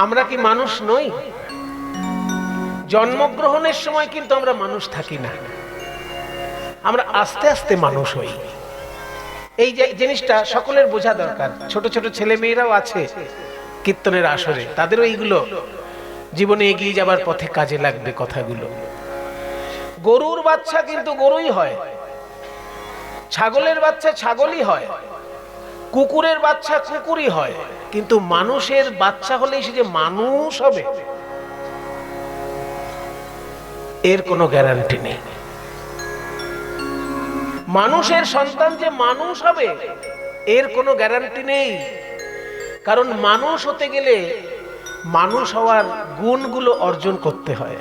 আমরা কি মানুষ নই? জন্মগ্রহণের সময় কিন্তু আমরা মানুষ থাকি না, আমরা আস্তে আস্তে মানুষ হই। এই যে জিনিসটা সকলের বোঝা দরকার। ছোট ছোট ছেলে মেয়েরাও আছে কীর্তনের আসরে, তাদেরও এইগুলো জীবনে এগিয়ে যাবার পথে কাজে লাগবে কথাগুলো। গরুর বাচ্চা কিন্তু গরুই হয়, ছাগলের বাচ্চা ছাগলই হয়, কুকুরের বাচ্চা কুকুরই হয়, কিন্তু মানুষের বাচ্চা হলেই সে যে মানুষ হবে এর কোনো গ্যারান্টি নেই। মানুষের সন্তান যে মানুষ হবে এর কোনো গ্যারান্টি নেই, কারণ মানুষ হতে গেলে মানুষ হওয়ার গুণগুলো অর্জন করতে হয়।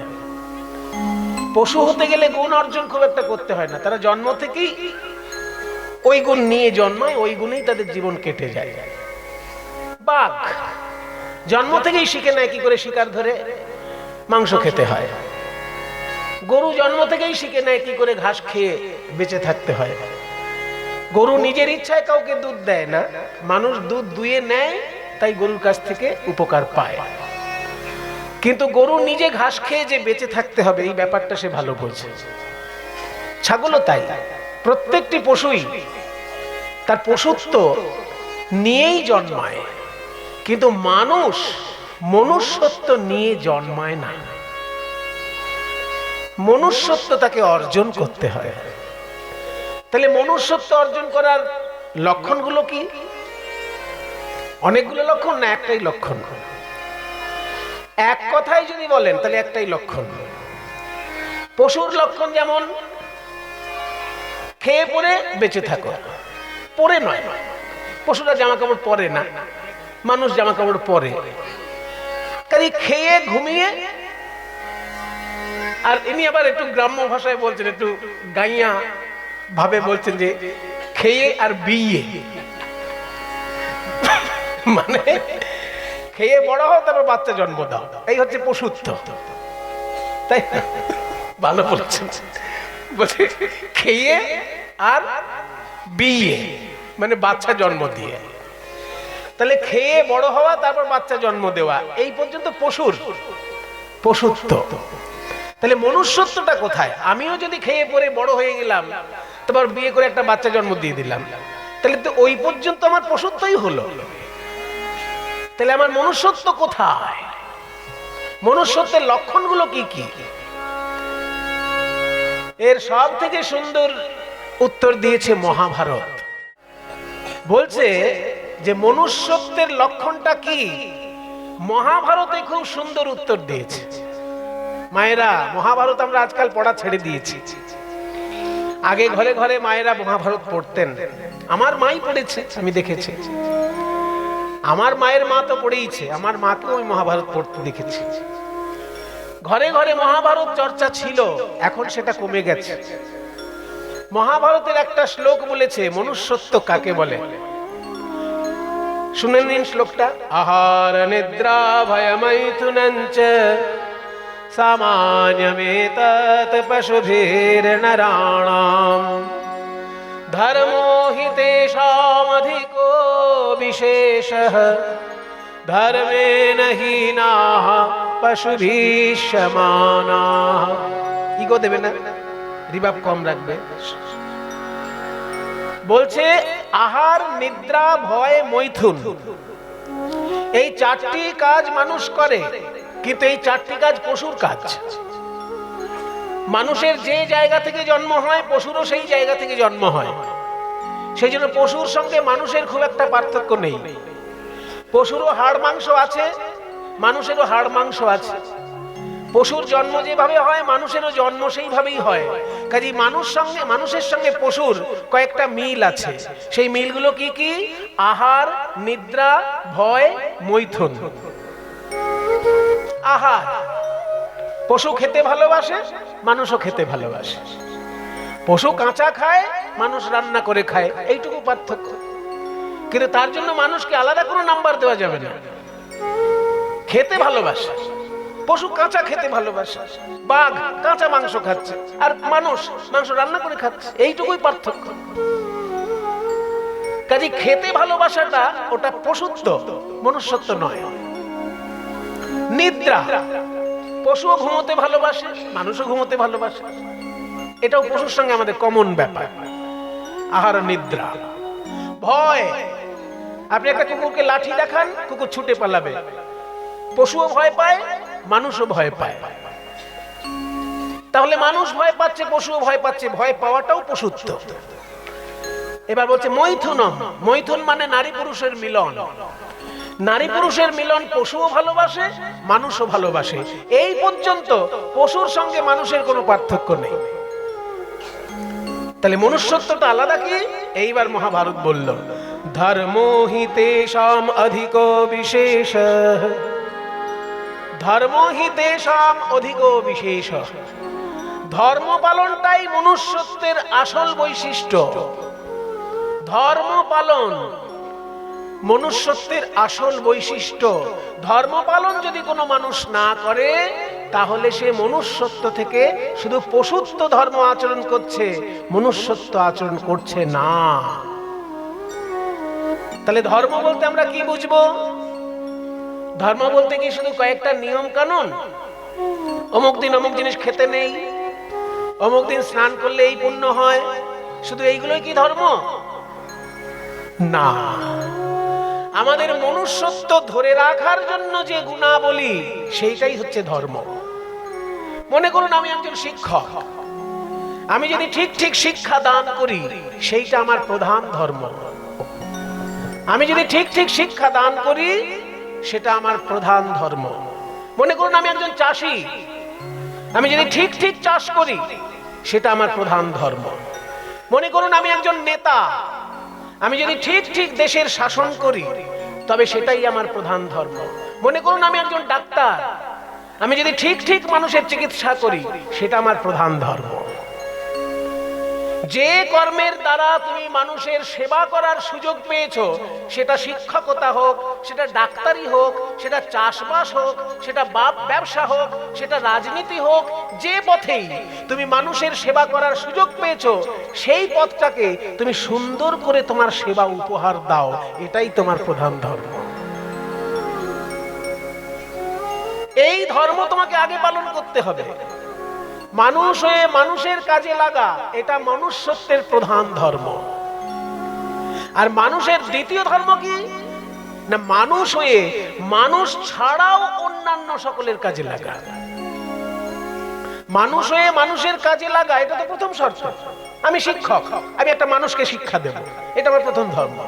পশু হতে গেলে গুণ অর্জন খুব একটা করতে হয় না, তারা জন্ম থেকেই ওই গুণ নিয়ে জন্মায়, ওই গুণেই তাদের জীবন কেটে যায়। বাঘ জন্ম থেকেই শিখে নেয় কি করে শিকার ধরে মাংস খেতে হয়। গরু জন্ম থেকেই শিখে নেয় কি করে ঘাস খেয়ে বেঁচে থাকতে হয়। গরু নিজের ইচ্ছায় কাউকে দুধ দেয় না, মানুষ দুধ দুয়ে নেয়, তাই গরুর কাছ থেকে উপকার পায়। কিন্তু গরু নিজে ঘাস খেয়ে যে বেঁচে থাকতে হবে এই ব্যাপারটা সে ভালো বোঝে। ছাগলও তাই। প্রত্যেকটি পশুই তার পশুত্ব নিয়েই জন্মায়, কিন্তু মানুষ মনুষ্যত্ব নিয়ে জন্মায় না, মনুষ্যত্ব তাকে অর্জন করতে হয়। তাহলে মনুষ্যত্ব অর্জন করার লক্ষণগুলো কি? অনেকগুলো লক্ষণ না, একটাই লক্ষণ। এক কথায় যদি বলেন তাহলে একটাই লক্ষণ। পশুর লক্ষণ যেমন খেয়ে পরে বেঁচে থাকো, পরে নয়। পশুরা জামা কাপড় পরে না, মানুষ জামা কাপড় পরে। কাজে খেয়ে ঘুমিয়ে, আর ইনি আবার একটু গ্রাম্য ভাষায় বলছেন, একটু গাইয়া ভাবে বলছেন যে খেয়ে আর বিয়ে, মানে খেয়ে বড় হও তারপর বাচ্চা জন্ম দাও, এই হচ্ছে পশুত্ব। তাই ভালো বলছেন, বলছে খেয়ে আর বিয়ে মানে বাচ্চা জন্ম দিয়ে। তাহলে খেয়ে বড় হওয়া তারপর বাচ্চা জন্ম দেওয়া, এই পর্যন্ত পশুত্ব। তাহলে মনুষ্যত্বটা কোথায়? আমিও যদি খেয়ে পরে বড় হয়ে গেলাম, তারপর বিয়ে করে একটা বাচ্চা জন্ম দিয়ে দিলাম, তাহলে তো ওই পর্যন্ত আমার পশুত্বই হলো। তাহলে আমার মনুষ্যত্ব কোথায়? মনুষ্যত্বের লক্ষণগুলো কি কি? এর সব থেকে সুন্দর উত্তর দিয়েছে মহাভারত। বলছে যে মনুষ্যত্বের লক্ষণটা কি, মহাভারতে খুব সুন্দর উত্তর দিয়েছে। মায়েরা, মহাভারত আমরা আজকাল পড়া ছেড়ে দিয়েছি। আগে ঘরে ঘরে মায়েরা মহাভারত পড়তেন, আমার মাই পড়েছে, আমি দেখেছি। আমার মায়ের মা তো পড়েইছে, আমার মাকেও আমি মহাভারত পড়তে দেখেছি। ঘরে ঘরে মহাভারত চর্চা ছিল, এখন সেটা কমে গেছে। মহাভারতের একটা শ্লোক বলেছে মনুষ্যত্ব কাকে বলে, শুনে নিন শ্লোকটা। আহার নিদ্রা ভয়মৈথুনঞ্চ সামান্যমেতৎ পশুভির্নরাণাম ধর্মো হি তেষামধিকো বিশেষঃ ধর্মেণ হীনাঃ পশুভিঃ সমানাঃ। ইগো দেবে না, রিভাব কম রাখবে। বলছে আহার নিদ্রা ভয় মৈথুন, এই চারটি কাজ মানুষ করে, কিন্তু এই চারটি কাজ পশুর কাজ। মানুষের যে জায়গা থেকে জন্ম হয় পশুরও সেই জায়গা থেকে জন্ম হয়, সেই জন্য পশুর সঙ্গে মানুষের খুব একটা পার্থক্য নেই। পশুরও হাড় মাংস আছে, মানুষেরও হাড় মাংস আছে। পশুর জন্ম যেভাবে হয় মানুষেরও জন্ম সেইভাবেই হয়। কাজেই মানুষের সঙ্গে পশুর কয়েকটা মিল আছে। সেই মিলগুলো কি কি? আহার, নিদ্রা, ভয়, মৈথুন। আহার, পশু খেতে ভালোবাসে, মানুষও খেতে ভালোবাসে। পশু কাঁচা খায়, মানুষ রান্না করে খায়, এইটুকু পার্থক্য। কিন্তু তার জন্য মানুষকে আলাদা কোনো নাম্বার দেওয়া যাবে না। খেতে ভালোবাসে, পশু কাঁচা খেতে ভালোবাসে, বাঘ কাঁচা মাংস খাচ্ছে, আর মানুষ মাংস রান্না করে খাচ্ছে, এইটুকুই পার্থক্য। কাজে খেতে ভালোবাসাটা ওটা পশুত্ব, মনুষ্যত্ব নয়। নিদ্রা, পশুও ঘুমোতে ভালোবাসে, মানুষও ঘুমোতে ভালোবাসে, এটাও পশুর সঙ্গে আমাদের কমন ব্যাপার। আহার নিদ্রা। ভয়, আপনি একটা কুকুরকে লাঠি দেখান, কুকুর ছুটে পালাবে। পশুও ভয় পায়, মানুষও ভয় পায়। তাহলে মানুষ ভয় পাচ্ছে, পশুও ভয় পাচ্ছে, ভয় পাওয়াটাও পশুত্ব। এবার বলছে মৈথুনম। মৈথুন মানে নারী পুরুষের মিলন। নারী পুরুষের মিলন পশুও ভালোবাসে, মানুষও ভালোবাসে। এই পর্যন্ত পশুর সঙ্গে মানুষের কোনো পার্থক্য নেই। তাহলে মনুষ্যত্বটা আলাদা কি? এইবার মহাভারত বলল, ধর্মো হি তেষাম অধিক বিশেষ, ধর্মো হি তেষাম অধিক বিশেষ। ধর্ম পালনটাই মনুষ্যত্বের আসল বৈশিষ্ট্য। ধর্ম পালন মনুষ্যত্বের আসল বৈশিষ্ট্য। ধর্ম পালন যদি কোনো মানুষ না করে, তাহলে সে মনুষ্যত্ব থেকে শুধু পশুত্ব ধর্ম আচরণ করছে, মনুষ্যত্ব আচরণ করছে না। তাহলে ধর্ম বলতে আমরা কি বুঝবো? ধর্ম বলতে কি শুধু কয়েকটা নিয়ম কানুন? অমুক দিন অমুক জিনিস খেতে নেই, অমুক দিন স্নান করলে এই পুণ্য হয়, শুধু এইগুলোই কি ধর্ম? না। আমাদের মনুষ্যত্ব ধরে রাখার জন্য যে গুণাবলী, সেইটাই হচ্ছে ধর্ম। মনে করুন আমি একজন শিক্ষক, আমি যদি ঠিক ঠিক শিক্ষা দান করি, সেইটা আমার প্রধান ধর্ম। আমি যদি ঠিক ঠিক শিক্ষা দান করি, সেটা আমার প্রধান ধর্ম। মনে করুন আমি একজন চাষি, আমি যদি ঠিক ঠিক চাষ করি, সেটা আমার প্রধান ধর্ম। মনে করুন আমি একজন নেতা, আমি যদি ঠিক ঠিক দেশের শাসন করি, তবে সেটাই আমার প্রধান ধর্ম। মনে করুন আমি একজন ডাক্তার, আমি যদি ঠিক ঠিক মানুষের চিকিৎসা করি, সেটা আমার প্রধান ধর্ম। যে কর্মের দ্বারা তুমি মানুষের সেবা করার সুযোগ পেয়েছো, সেটা শিক্ষকতা হোক, সেটা ডাক্তারি হোক, সেটা চাষবাস হোক, সেটা ব্যবসা হোক, সেটা রাজনীতি হোক, যে পথেই তুমি মানুষের সেবা করার সুযোগ পেয়েছো, সেই পথটাকে তুমি সুন্দর করে তোমার সেবা উপহার দাও, এটাই তোমার প্রধান ধর্ম। এই ধর্ম তোমাকে আগে পালন করতে হবে। মানুষ হয়ে মানুষের কাজে লাগা, এটা মনুষ্যত্বের প্রধান ধর্ম। আর মানুষের দ্বিতীয় ধর্ম কি না? মানুষ হয়ে মানুষ ছাড়াও অন্যান্য সকলের কাজে লাগা। মানুষ হয়ে মানুষের কাজে লাগা, এটা তো প্রথম শর্ত। আমি শিক্ষক, আমি একটা মানুষকে শিক্ষা দেব, এটা আমার প্রথম ধর্ম।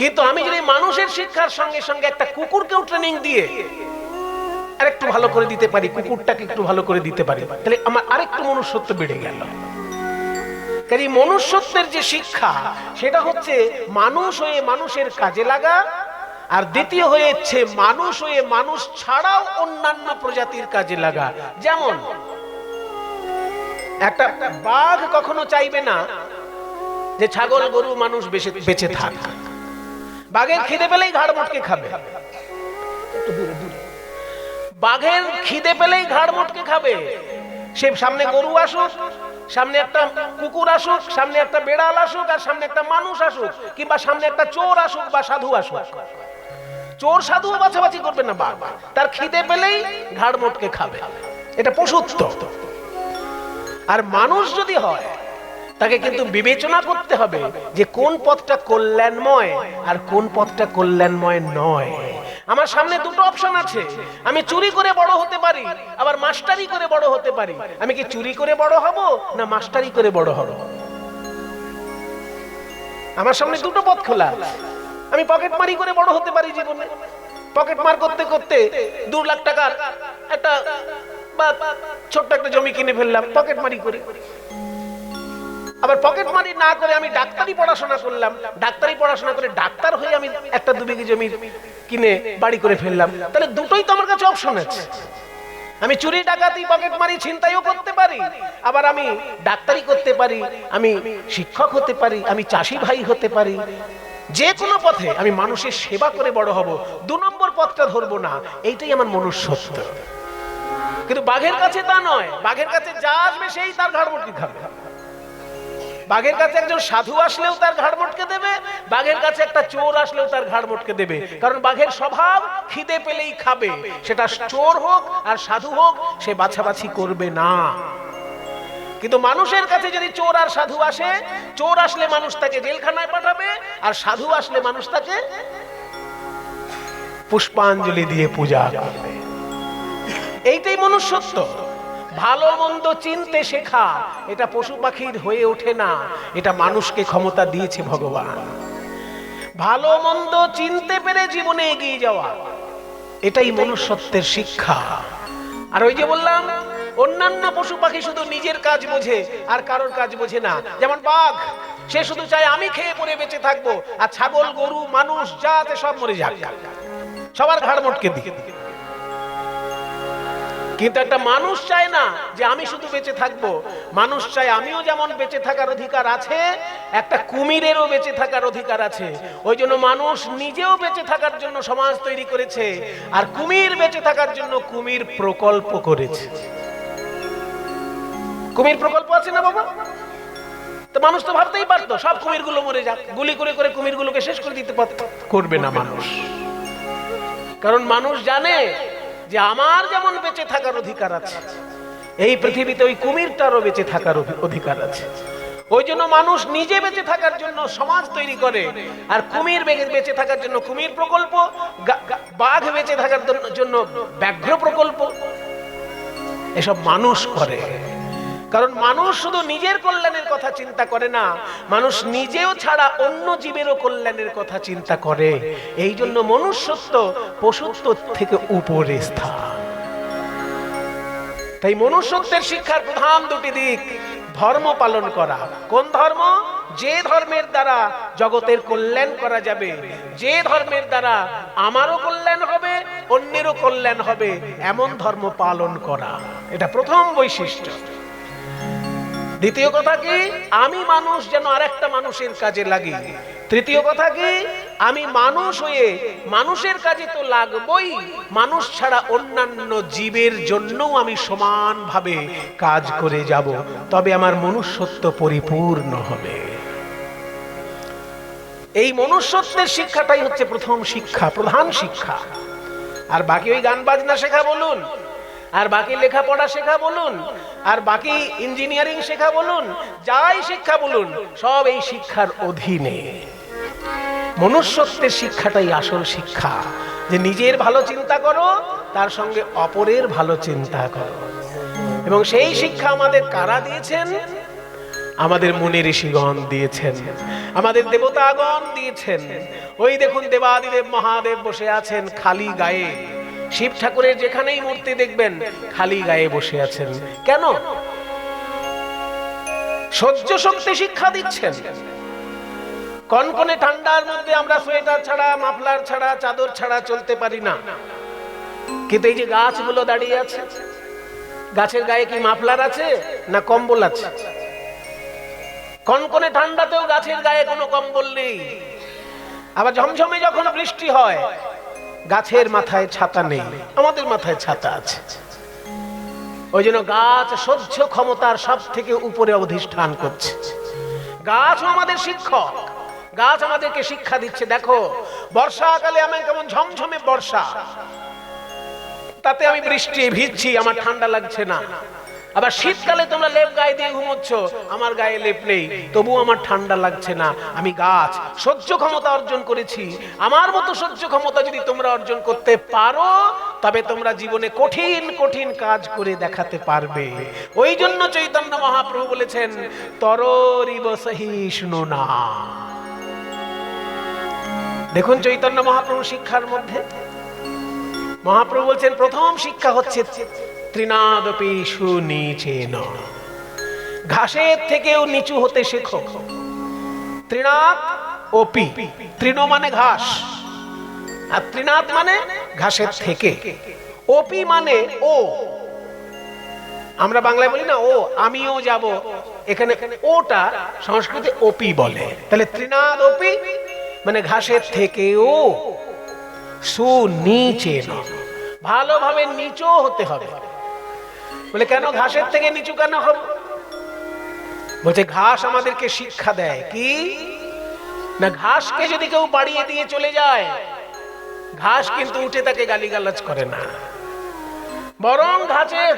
কিন্তু আমি যদি মানুষের শিক্ষার সঙ্গে সঙ্গে একটা কুকুরকেও ট্রেনিং দিয়ে আরেকটু ভালো করে দিতে পারি, কুকুরটাকে একটু ভালো করে দিতে পারি, তাহলে আমার আরেকটু মনুষ্যত্ব বেড়ে গেল। কাজে মনুষ্যত্বের যে শিক্ষা, সেটা হচ্ছে মানুষ হয়ে মানুষের কাজে লাগা। আর দ্বিতীয় হয়েছে মানুষ হয়ে মানুষ ছাড়াও অন্যান্য প্রজাতির কাজে লাগা। যেমন একটা বাঘ কখনো চাইবে না যে ছাগল গরু মানুষ বেঁচে থাক। বাঘের খিদে পেলেই ঘাড় মটকে খাবে। বাঘের খিদে পেলেই ঘাড় মটকে খাবে। সে সামনে গরু আসুক, সামনে একটা কুকুর আসুক, সামনে একটা বেড়াল আসুক, আর সামনে একটা মানুষ আসুক, কিংবা সামনে একটা চোর আসুক বা সাধু আসুক, চোর সাধুও বাছাবাছি করবে না বাঘ। তার খিদে পেলেই ঘাড় মটকে খাবে। এটা পশুত্ব। আর মানুষ যদি হয়, তাকে কিন্তু বিবেচনা করতে হবে যে কোন পথটা কল্যাণময় আর কোন পথটা কল্যাণময় নয়। আমার সামনে দুটো অপশন আছে, আমি চুরি করে বড় হতে পারি, আবার মাস্টারি করে বড় হতে পারি। আমি কি চুরি করে বড় হব না মাস্টারি করে বড় হব? আমার সামনে দুটো পথ খোলা। আমি পকেট মারি করে বড় হতে পারি জীবনে। পকেট মার করতে করতে 2 লাখ টাকার একটা বা ছোট্ট একটা জমি কিনে ফেললাম পকেট মারি করে। আবার পকেট মারি না করে আমি ডাক্তারি পড়াশোনা করলাম, ডাক্তারি পড়াশোনা করে ডাক্তার হয়ে আমি একটা 2 বিঘে জমি কিনে বাড়ি করে ফেললাম। তাহলে দুটোই তো আমার কাছে অপশন আছে। আমি চুরি ডাকাতি পকেট মারি ছিনতাইও করতে পারি, আবার আমি ডাক্তারি করতে পারি, আমি শিক্ষক হতে পারি, আমি চাষি ভাই হতে পারি। যে কোনো পথে আমি মানুষের সেবা করে বড় হব, 2 নম্বর পথটা ধরবো না। এইটাই আমার মনুষ্যত্ব। কিন্তু বাঘের কাছে তা নয়। বাঘের কাছে যা আসবে সেই তার ঘাড় মটকে খাবে। বাঘের কাছে একজন সাধু আসলেও তার ঘাড় মটকে দেবে, বাঘের কাছে একটা চোর আসলেও তার ঘাড় মটকে দেবে। কারণ বাঘের স্বভাব খিদে পেলেই খাবে, সেটা চোর হোক আর সাধু হোক, সে বাছাবাছি করবে না। কিন্তু মানুষের কাছে যদি চোর আর সাধু আসে, চোর আসলে মানুষ তাকে জেলখানায় পাঠাবে, আর সাধু আসলে মানুষ তাকে পুষ্পাঞ্জলি দিয়ে পূজা করবে। এইটাই মনুষ্যত্ব। ভালো মন্দ চিনতে শেখা, এটা পশু পাখির হয়ে ওঠে না, এটা মানুষকে ক্ষমতা দিয়েছে ভগবান। ভালো মন্দ চিনতে পেরে জীবনে এগিয়ে যাওয়া, এটাই মনুষ্যত্বের শিক্ষা। আর ওই যে বললাম, অন্যান্য পশু পাখি শুধু নিজের কাজ বোঝে আর কারোর কাজ বোঝে না। যেমন বাঘ, সে শুধু চায় আমি খেয়ে পরে বেঁচে থাকবো, আর ছাগল, গরু, মানুষ যা আছে সব মরে যাক, সবার ঘাড় মটকে দিকে। কিন্তু একটা মানুষ চায় না যে আমি শুধু বেঁচে থাকবো, মানুষ চায় আমিও যেমন বেঁচে থাকার অধিকার আছে, একটা কুমিরেরও বেঁচে থাকার অধিকার আছে। ওই জন্য মানুষ নিজেও বেঁচে থাকার জন্য সমাজ তৈরি করেছে, আর কুমির বেঁচে থাকার জন্য কুমির প্রকল্প করেছে। কুমির প্রকল্প আছে না বাবা? তো মানুষ তো ভাবতেই পারতো সব কুমিরগুলো মরে যাক, গুলি করে করে কুমিরগুলোকে শেষ করে দিতে পারত। করবে না মানুষ, কারণ মানুষ জানে যে আমার যেমন বেঁচে থাকার অধিকার আছে, এই পৃথিবীতে ওই কুমিরটারও বেঁচে থাকার অধিকার আছে। ওই জন্য মানুষ নিজে বেঁচে থাকার জন্য সমাজ তৈরি করে, আর কুমির বেঁচে থাকার জন্য কুমির প্রকল্প, বাঘ বেঁচে থাকার জন্য ব্যাঘ্র প্রকল্প, এসব মানুষ করে। কারণ মানুষ শুধু নিজের কল্যাণের কথা চিন্তা করে না, মানুষ নিজেও ছাড়া অন্য জীবেরও কল্যাণের কথা চিন্তা করে। এই জন্য মনুষ্যত্ব পশুত্ব থেকে উপরে স্থান। তাই মনুষ্যত্বের শিক্ষার প্রধান দুটি দিক: ধর্ম পালন করা। কোন ধর্ম? যে ধর্মের দ্বারা জগতের কল্যাণ করা যাবে, যে ধর্মের দ্বারা আমারও কল্যাণ হবে, অন্যেরও কল্যাণ হবে, এমন ধর্ম পালন করা, এটা প্রথম বৈশিষ্ট্য। দ্বিতীয় কথা কি? আমি মানুষ যেন আরেকটা মানুষের কাজে লাগি। তৃতীয় কথা কি? আমি মানুষ হয়ে মানুষের কাজে তো লাগবই, মানুষ ছাড়া অন্যান্য জীবের জন্যও আমি সমানভাবে কাজ করে যাব, তবে আমার মনুষ্যত্ব পরিপূর্ণ হবে। এই মনুষ্যত্বের শিক্ষাটাই হচ্ছে প্রথম শিক্ষা, প্রধান শিক্ষা। আর বাকি ওই গান বাজনা শেখা বলুন, আর বাকি লেখাপড়া শেখা বলুন, আর বাকি ইঞ্জিনিয়ারিং শেখা বলুন, যাই শিক্ষা বলুন, সব এই শিক্ষার অধীনে। মনুষ্যত্বের শিক্ষাটাই আসল শিক্ষা, যে নিজের ভালো চিন্তা করো, তার সঙ্গে অপরের ভালো চিন্তা করো। এবং সেই শিক্ষা আমাদের কারা দিয়েছেন? আমাদের মুনি ঋষিগণ দিয়েছেন, আমাদের দেবতাগণ দিয়েছেন। ওই দেখুন, দেবাদিদেব মহাদেব বসে আছেন খালি গায়ে। শিব ঠাকুরের যেখানেই মূর্তি দেখবেন খালি গায়ে বসে আছেন। কেন? সহ্য শক্তি শিক্ষা দিচ্ছেন। কনকনে ঠান্ডার মধ্যে আমরা সোয়েটার ছাড়া, মাফলার ছাড়া, চাদর ছাড়া চলতে পারি না। কিন্তু এই যে গাছগুলো দাঁড়িয়ে আছে, গাছের গায়ে কি মাফলার আছে না কম্বল আছে? কনকনে ঠান্ডাতেও গাছের গায়ে কোনো কম্বল নেই। আবার ঝমঝমে যখন বৃষ্টি হয়, গাছের মাথায় ছাতা নেই, আমাদের মাথায় ছাতা আছে। ওই জন্য গাছ সহ্য ক্ষমতার সব থেকে উপরে অধিষ্ঠান করছে। গাছও আমাদের শিক্ষক, গাছ আমাদেরকে শিক্ষা দিচ্ছে। দেখো, বর্ষাকালে আমার কেমন ঝমঝমে বর্ষা, তাতে আমি বৃষ্টি ভিজছি, আমার ঠান্ডা লাগছে না। আবার শীতকালে তোমরা লেপ গায়ে দিয়ে ঘুমোচ্ছ, আমার গায়ে লেপ নেই, তবু আমার ঠান্ডা লাগছে না। আমি গাছ, সহ্য ক্ষমতা অর্জন করেছি। আমার মতো সহ্য ক্ষমতা যদি তোমরা অর্জন করতে পারো, তবে তোমরা জীবনে কঠিন কঠিন কাজ করে দেখাতে পারবে। ওই জন্য চৈতন্য মহাপ্রভু বলেছেন, তররিব সহিষ্ণু না। দেখুন চৈতন্য মহাপ্রভু শিক্ষার মধ্যে মহাপ্রভু বলছেন, প্রথম শিক্ষা হচ্ছে তৃণাদপি সুনিচেন, ঘাসের থেকেও নিচু হতে শেখো। তৃণাৎ ওপি, তৃণ মানে ঘাস, আর তৃণাৎ মানে ঘাসের থেকে, ওপি মানে ও। আমরা বাংলায় বলি না ও, আমিও যাব, এখানে ওটা সংস্কৃতে ওপি বলে। তাহলে তৃণাৎ ওপি মানে ঘাসের থেকেও সুনিচেন, ভালোভাবে নিচু হতে হবে। বলে কেন ঘাসের থেকে নিচু কেন হবে? বলছে ঘাস আমাদেরকে শিক্ষা দেয় কি না, ঘাসকে যদি কেউ বাড়িয়ে দিয়ে চলে যায়, ঘাস কিন্তু উঠে তাকে গালিগালাজ করে না, বরং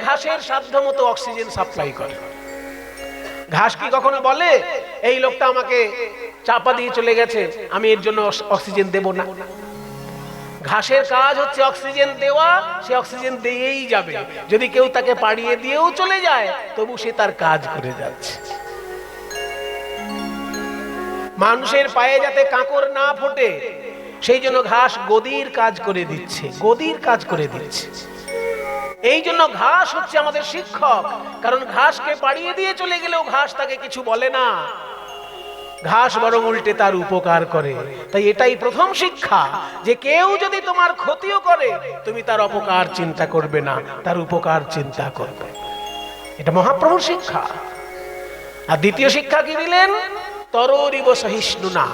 ঘাসের সাধ্য মতো অক্সিজেন সাপ্লাই করে। ঘাস কি কখনো বলে এই লোকটা আমাকে চাপা দিয়ে চলে গেছে, আমি এর জন্য অক্সিজেন দেব না? ঘাসের কাজ হচ্ছে অক্সিজেন দেওয়া, সে অক্সিজেন দিয়েই যাবে। যদি কেউ তাকে পাড়িয়ে দিয়েও চলে যায়, তবু সে তার কাজ করে যাচ্ছে। মানুষের পায়ে যাতে কাঁকর না ফোটে, সেই জন্য ঘাস গদির কাজ করে দিচ্ছে, গদির কাজ করে দিচ্ছে। এই জন্য ঘাস হচ্ছে আমাদের শিক্ষক, কারণ ঘাসকে পাড়িয়ে দিয়ে চলে গেলেও ঘাস তাকে কিছু বলে না, ঘাস বরং উল্টে তার উপকার করে। তাই এটাই প্রথম শিক্ষা, যে কেউ যদি তোমার ক্ষতিও করে, তুমি তার অপকার চিন্তা করবে না, তার উপকার চিন্তা করবে। এটা মহাপ্রভুর শিক্ষা। আর দ্বিতীয় শিক্ষা কি দিলেন? তরোরিব সহিষ্ণুনা,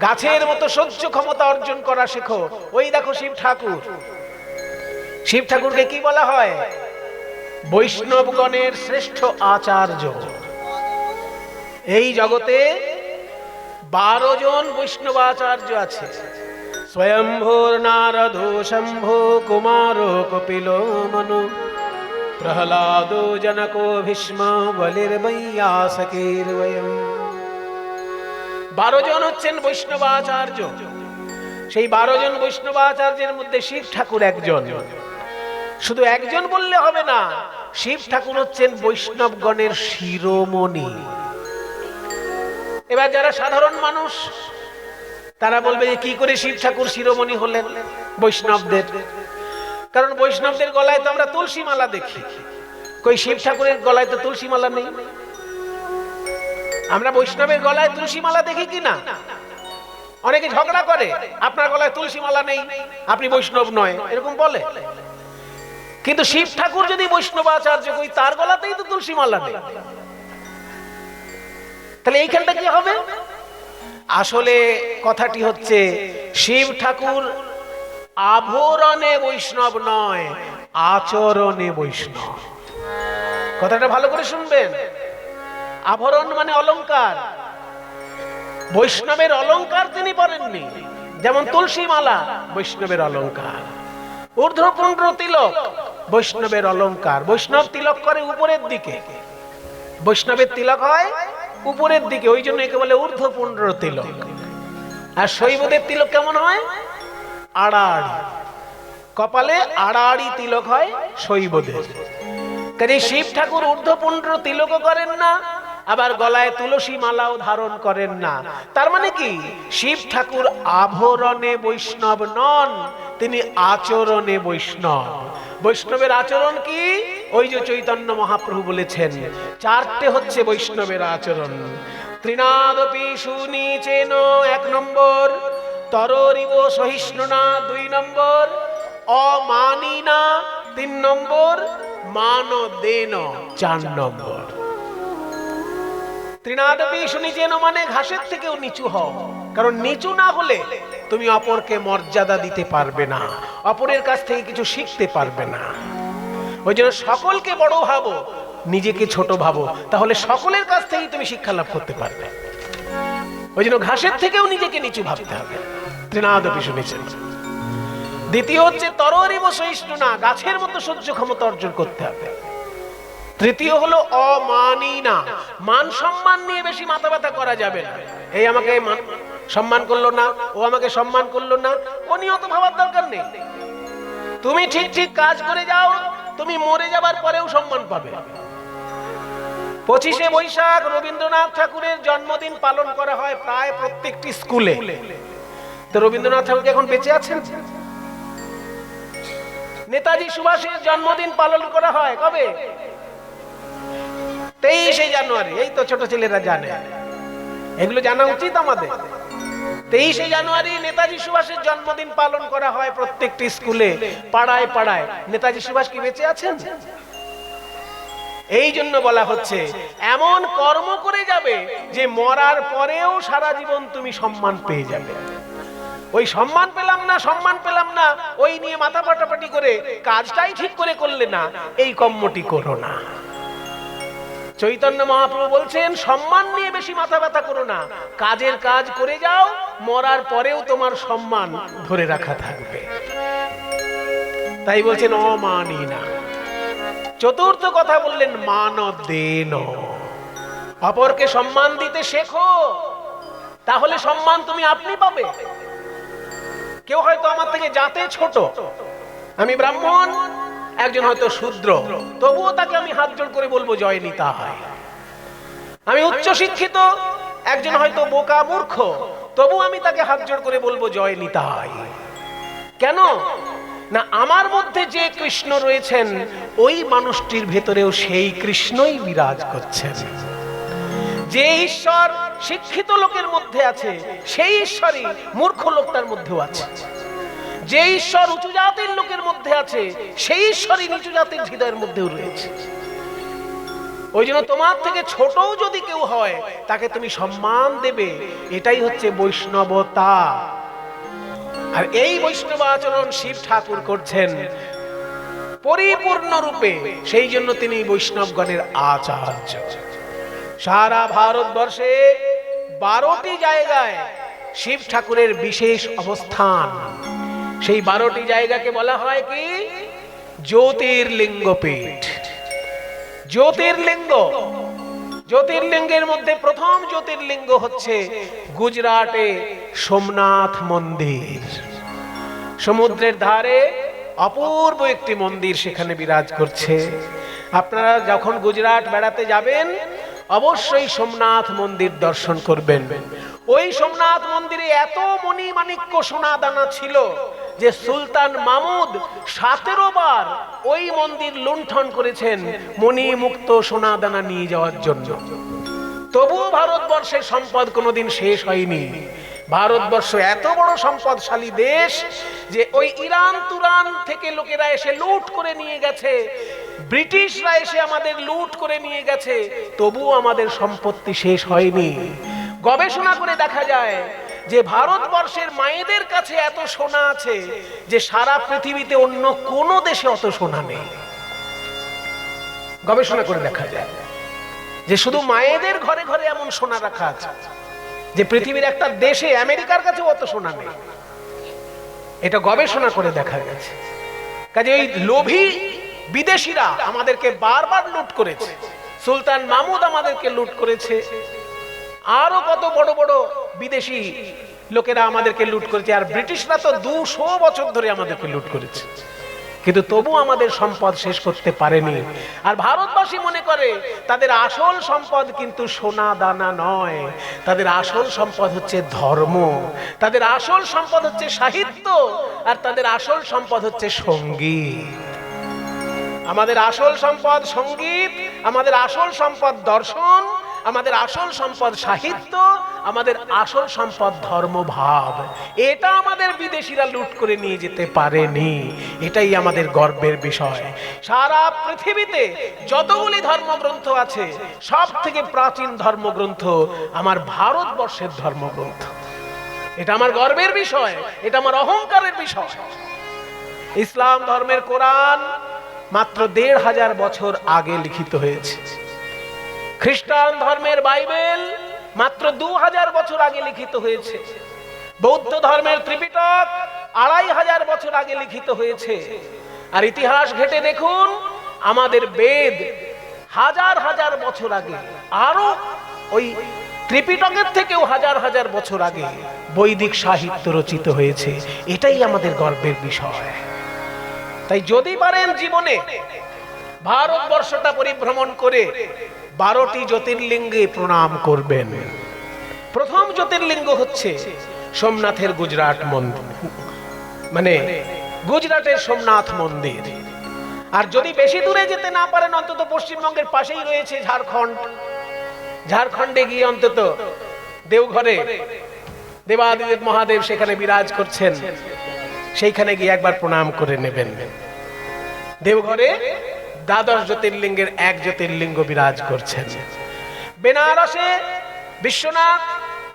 গাছের মতো সহ্য ক্ষমতা অর্জন করা শেখো। ওই দেখো শিব ঠাকুর, শিব ঠাকুরকে কি বলা হয়? বৈষ্ণবগণের শ্রেষ্ঠ আচার্য। এই জগতে 12 জন বৈষ্ণবাচার্য আছে। স্বয়ম্ভূর নারদ শম্ভু কুমার কপিল মনু প্রহ্লাদ জনক ভীষ্ম বলির্বৈয়াসকের বয়ম। 12 জন হচ্ছেন বৈষ্ণবাচার্য। সেই 12 জন বৈষ্ণবাচার্যের মধ্যে শিব ঠাকুর একজন। শুধু একজন বললে হবে না, শিব ঠাকুর হচ্ছেন বৈষ্ণবগণের শিরোমণি। এবার যারা সাধারণ মানুষ, তারা বলবে যে কি করে শিব ঠাকুর শিরোমণি হলেন বৈষ্ণবদের? কারণ বৈষ্ণবদের গলায় তো আমরা তুলসী মালা দেখি, কই শিব ঠাকুরের গলায় তো তুলসী মালা নেই। আমরা বৈষ্ণবের গলায় তুলসী মালা দেখি কিনা? অনেকে ঝগড়া করে, আপনার গলায় তুলসী মালা নেই, আপনি বৈষ্ণব নয়, এরকম বলে। কিন্তু শিব ঠাকুর যদি বৈষ্ণবাচার্য, কই তার গলাতেই তো তুলসী মালা নেই। তাহলে এইখানটা কি হবে? আসলে কথাটি হচ্ছে, শিব ঠাকুর আভরণে বৈষ্ণব নয়, আচরণে বৈষ্ণব। কথাটা ভালো করে শুনবেন। আভরণ মানে অলংকার, বৈষ্ণবের অলংকার তিনি পরেননি। যেমন তুলসী মালা বৈষ্ণবের অলংকার, ঊর্ধ্বপুণ্ড তিলক বৈষ্ণবের অলংকার। বৈষ্ণব তিলক করে উপরের দিকে, বৈষ্ণবের তিলক হয় উপরের দিকে, ওই জন্য একে বলে ঊর্ধ্বপুণ্ড তিলক। আর শৈবদের তিলক কেমন হয়? আড়াআড়ি, কপালে আড়াআড়ি তিলক হয় শৈবদের। কাজে শিব ঠাকুর ঊর্ধ্বপুণ্ড তিলকও করেন না, আবার গলায় তুলসী মালাও ধারণ করেন না। তার মানে কি? শিব ঠাকুর আভরণে বৈষ্ণব নন, তিনি আচরণে বৈষ্ণব। বৈষ্ণবের আচরণ কি? ওই যে চৈতন্য মহাপ্রভু বলেছেন, 4টে হচ্ছে বৈষ্ণবের আচরণ। ত্রিনাদপি সুনীচেন 1 নম্বর, তরোরিব সহিষ্ণুনা 2 নম্বর, অমানিনা 3 নম্বর, মানদেন 4 নম্বর। ত্রিনাদপি সুনীচেন মানে ঘাসের থেকেও নিচু হও, কারণ নিচু না হলে তুমি অপরকে মর্যাদা দিতে পারবে না, অপরের কাছ থেকে কিছু শিখতে পারবে না। ওই জন্য সকলকে বড় ভাবো, নিজেকে ছোট ভাবো, তাহলে সকলের কাছ থেকেই তুমি শিক্ষা লাভ করতে পারবে। ওই জন্য ঘাসের থেকেও নিজেকে নিচু ভাবতে হবে। ত্রিনাদপি সুনীচেন। দ্বিতীয় হচ্ছে তরোরিব সহিষ্ণুনা, গাছের মতো সহ্য ক্ষমতা অর্জন করতে হবে। তৃতীয় হলো অমানিনা, মান সম্মান নিয়ে বেশি মাথা ব্যথা করা যাবে না। এই আমাকে সম্মান করলো না, ও আমাকে সম্মান করলো না, ও নিয়ে অত ভাবার দরকার নেই। তুমি ঠিক ঠিক কাজ করে যাও, তুমি মরে যাবার পরেও সম্মান পাবে। 25শে বৈশাখ রবীন্দ্রনাথ ঠাকুরের জন্মদিন পালন করা হয় প্রায় প্রত্যেকটি স্কুলে। তো রবীন্দ্রনাথ ঠাকুর এখন বেঁচে আছেন? নেতাজি সুভাষের জন্মদিন পালন করা হয় কবে? 23শে জানুয়ারি। এই তো ছোট ছেলেরা জানে, এগুলো জানা উচিত আমাদের। 23শে জানুয়ারি নেতাজি সুভাষের জন্মদিন পালন করা হয় প্রত্যেকটি স্কুলে, পাড়ায় পাড়ায়। নেতাজি সুভাষ কি বেঁচে আছেন? এই জন্য বলা হচ্ছে, এমন কর্ম করে যাবে যে মরার পরেও সারা জীবন তুমি সম্মান পেয়ে যাবে। ওই সম্মান পেলাম না, সম্মান পেলাম না, ওই নিয়ে মাথা পাটাপাটি করে কাজটাই ঠিক করে করলে না, এই কর্মটি করো না। চৈতন্য মহাপ্রভু বলছেন, সম্মান নিয়ে বেশি মাথা ব্যথা করো না, কাজের কাজ করে যাও, মরার পরেও তোমার সম্মান ধরে রাখা থাকবে। তাই বলছেন অমানি না। চতুর্থ কথা বললেন মানদেন, অপরকে সম্মান দিতে শেখো, তাহলে সম্মান তুমি আপনি পাবে। কেউ হয়তো আমার থেকে জাতে ছোট, আমি ব্রাহ্মণ, একজন হয়তো শূদ্র, তবুও তাকে আমি হাত জোড় করে বলবো জয় নিতাই। আমি উচ্চ শিক্ষিত, একজন হয়তো বোকা মূর্খ, তবু আমি তাকে হাত জোড় করে বলবো জয় নিতাই। কেন না, আমার মধ্যে যে কৃষ্ণ রয়েছেন ওই মানুষটির ভেতরেও সেই কৃষ্ণই বিরাজ করছেন। যে ঈশ্বর শিক্ষিত লোকের মধ্যে আছে সেই ঈশ্বরই মূর্খ লোকটার মধ্যেও আছে। যে ঈশ্বর উঁচু জাতির লোকের মধ্যে আছে সেই ঈশ্বরই নিচু জাতির হৃদয়ের মধ্যেও রয়েছে। ওই জন্য তোমার থেকে ছোটও যদি কেউ হয় তাকে তুমি সম্মান দেবে, এটাই হচ্ছে বৈষ্ণবতা। আর এই বৈষ্ণব আচরণ শিব ঠাকুর করছেন পরিপূর্ণ রূপে, সেই জন্য তিনি বৈষ্ণবগণের আচার্য। সারা ভারতবর্ষে 12টি জায়গায় শিব ঠাকুরের বিশেষ অবস্থান। সেই 12টি জায়গাকে বলা হয় কি জ্যোতির্লিঙ্গ পীঠ। জ্যোতির্লিঙ্গ, জ্যোতির্লিঙ্গের মধ্যে প্রথম জ্যোতির্লিঙ্গ হচ্ছে গুজরাটে সোমনাথ মন্দির। সমুদ্রের ধারে অপূর্ব একটি মন্দির সেখানে বিরাজ করছে। আপনারা যখন গুজরাট বেড়াতে যাবেন অবশ্যই সোমনাথ মন্দির দর্শন করবেন। ওই সোমনাথ মন্দিরে এত মণি মাণিক্য সোনা দানা ছিল যে সুলতান মাহমুদ 17 বার ওই মন্দির লুণ্ঠন করেছেন মণি মুক্ত সোনা দানা নিয়ে যাওয়ার জন্য। তবুও ভারতবর্ষের সম্পদ কোনোদিন শেষ হয়নি। ভারতবর্ষ এত বড় সম্পদশালী দেশ যে ওই ইরান তুরান থেকে লোকেরা এসে লুট করে নিয়ে গেছে, ব্রিটিশরা এসে আমাদের লুট করে নিয়ে গেছে, তবুও আমাদের সম্পত্তি শেষ হয়নি। গবেষণা করে দেখা যায় যে ভারতবর্ষের মায়েদের কাছে এত সোনা আছে যে সারা পৃথিবীতে অন্য কোনো দেশে অত সোনা নেই। গবেষণা করে দেখা যায় যে শুধু মায়েদের ঘরে ঘরে এমন সোনা রাখা আছে যে পৃথিবীর একটা দেশে আমেরিকার কাছে অত সোনা নেই। এটা গবেষণা করে দেখা গেছে। কাজে ওই লোভী বিদেশিরা আমাদেরকে বারবার লুট করেছে, সুলতান মাহমুদ আমাদেরকে লুট করেছে, আরো কত বড় বড় বিদেশি লোকেরা আমাদেরকে লুট করেছে, আর ব্রিটিশরা তো 200 বছর ধরে আমাদেরকে লুট করেছে, কিন্তু তবু আমাদের সম্পদ শেষ করতে পারেনি। আর ভারতবাসী মনে করে তাদের আসল সম্পদ কিন্তু সোনা দানা নয়, তাদের আসল সম্পদ হচ্ছে ধর্ম, তাদের আসল সম্পদ হচ্ছে সাহিত্য, আর তাদের আসল সম্পদ হচ্ছে সঙ্গীত। আমাদের আসল সম্পদ সঙ্গীত, আমাদের আসল সম্পদ দর্শন, আমাদের আসল সম্পদ সাহিত্য, আমাদের আসল সম্পদ ধর্মভাব। এটা আমাদের বিদেশিরা লুট করে নিয়ে যেতে পারেনি, এটাই আমাদের গর্বের বিষয়। সারা পৃথিবীতে যতগুলি ধর্মগ্রন্থ আছে সব থেকে প্রাচীন ধর্মগ্রন্থ আমার ভারতবর্ষের ধর্মগ্রন্থ। এটা আমার গর্বের বিষয়, এটা আমার অহংকারের বিষয়। ইসলাম ধর্মের কোরআন মাত্র 1500 বছর আগে লিখিত হয়েছে। খ্রিস্টান ধর্মের বাইবেল মাত্র 2000 বছর আগে লিখিত হয়েছে। বৌদ্ধ ধর্মের ত্রিপিটক 2500 বছর আগে লিখিত হয়েছে। আর ইতিহাস ঘেটে দেখুন আমাদের বেদ হাজার হাজার বছর আগে, আরো ওই ত্রিপিটকের থেকেও হাজার হাজার বছর আগে বৈদিক সাহিত্য রচিত হয়েছে। এটাই আমাদের গর্বের বিষয়। তাই যদি পারেন জীবনে ভারতবর্ষটা পরিভ্রমণ করে 12টি জ্যোতির্লিঙ্গে প্রণাম করবেন। প্রথম জ্যোতির্লিঙ্গ হচ্ছে সোমনাথের গুজরাট মন্দির, মানে গুজরাটের সোমনাথ মন্দির। আর যদি বেশি দূরে যেতে না পারেন অন্তত পশ্চিমবঙ্গের পাশেই রয়েছে ঝাড়খণ্ড, ঝাড়খণ্ডে গিয়ে অন্তত দেওঘরে দেবাদিদেব মহাদেব সেখানে বিরাজ করছেন, সেইখানে গিয়ে একবার প্রণাম করে নেবেন। দেওঘরে 12 জ্যোতির্লিঙ্গের এক জ্যোতির্লিঙ্গ বিরাজ করছেন। বেনারসে বিশ্বনাথ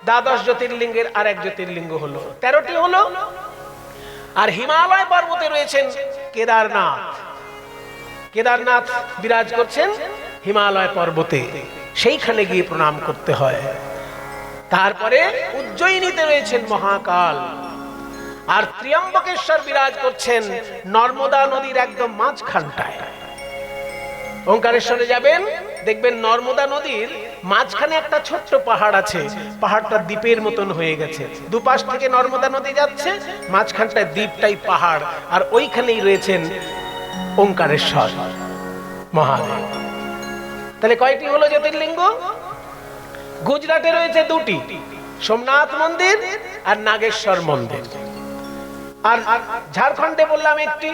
12 জ্যোতির্লিঙ্গের আর এক জ্যোতির্লিঙ্গ হলো, 13টি হলো। আর হিমালয় পর্বতে রয়েছেন কেদারনাথ, কেদারনাথ বিরাজ করছেন হিমালয় পর্বতে, সেইখানে গিয়ে প্রণাম করতে হয়। তারপরে উজ্জয়িনীতে রয়েছেন মহাকাল, আর ত্র্যম্বকেশ্বর বিরাজ করছেন নর্মদা নদীর একদম মাঝখানটায়। ওঙ্কারেশ্বরে যাবেন, দেখবেন নর্মদা নদীর মাঝখানে একটা ছোট্ট পাহাড় আছে, পাহাড়টা দ্বীপের মতন হয়ে গেছে। দুপাশ থেকে নর্মদা নদী যাচ্ছে, মাঝখানটায় দ্বীপটাই পাহাড়, আর ওইখানেই রয়েছেন ওঙ্কারেশ্বর মহাদেব। তাহলে কয়টি হলো জ্যোতির্লিঙ্গ? গুজরাটে রয়েছে দুটি, সোমনাথ মন্দির আর নাগেশ্বর মন্দির। আর ঝাড়খণ্ডে বললাম একটি,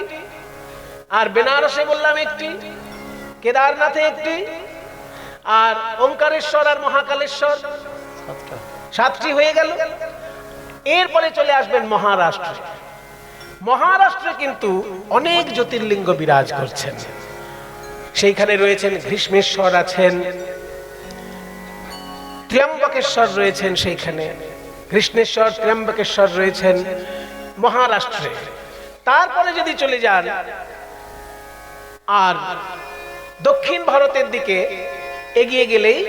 আর বেনারসে বললাম একটি, কেদারনাথে একটি, আর ওঙ্কারেশ্বর আর মহাকালেশ্বর, সাতটি হয়ে গেল। এরপরে চলে আসবেন মহারাষ্ট্রে। মহারাষ্ট্রে কিন্তু অনেক জ্যোতির্লিঙ্গ বিরাজ করছেন। সেইখানে রয়েছেন গ্রীষ্মেশ্বর আছেন, ত্র্যম্বকেশ্বর রয়েছেন, সেইখানে কৃষ্ণেশ্বর ত্র্যম্বকেশ্বর রয়েছেন মহারাষ্ট্রে। তারপরে যদি চলে যান আর দক্ষিণ ভারতের দিকে এগিয়ে গেলেই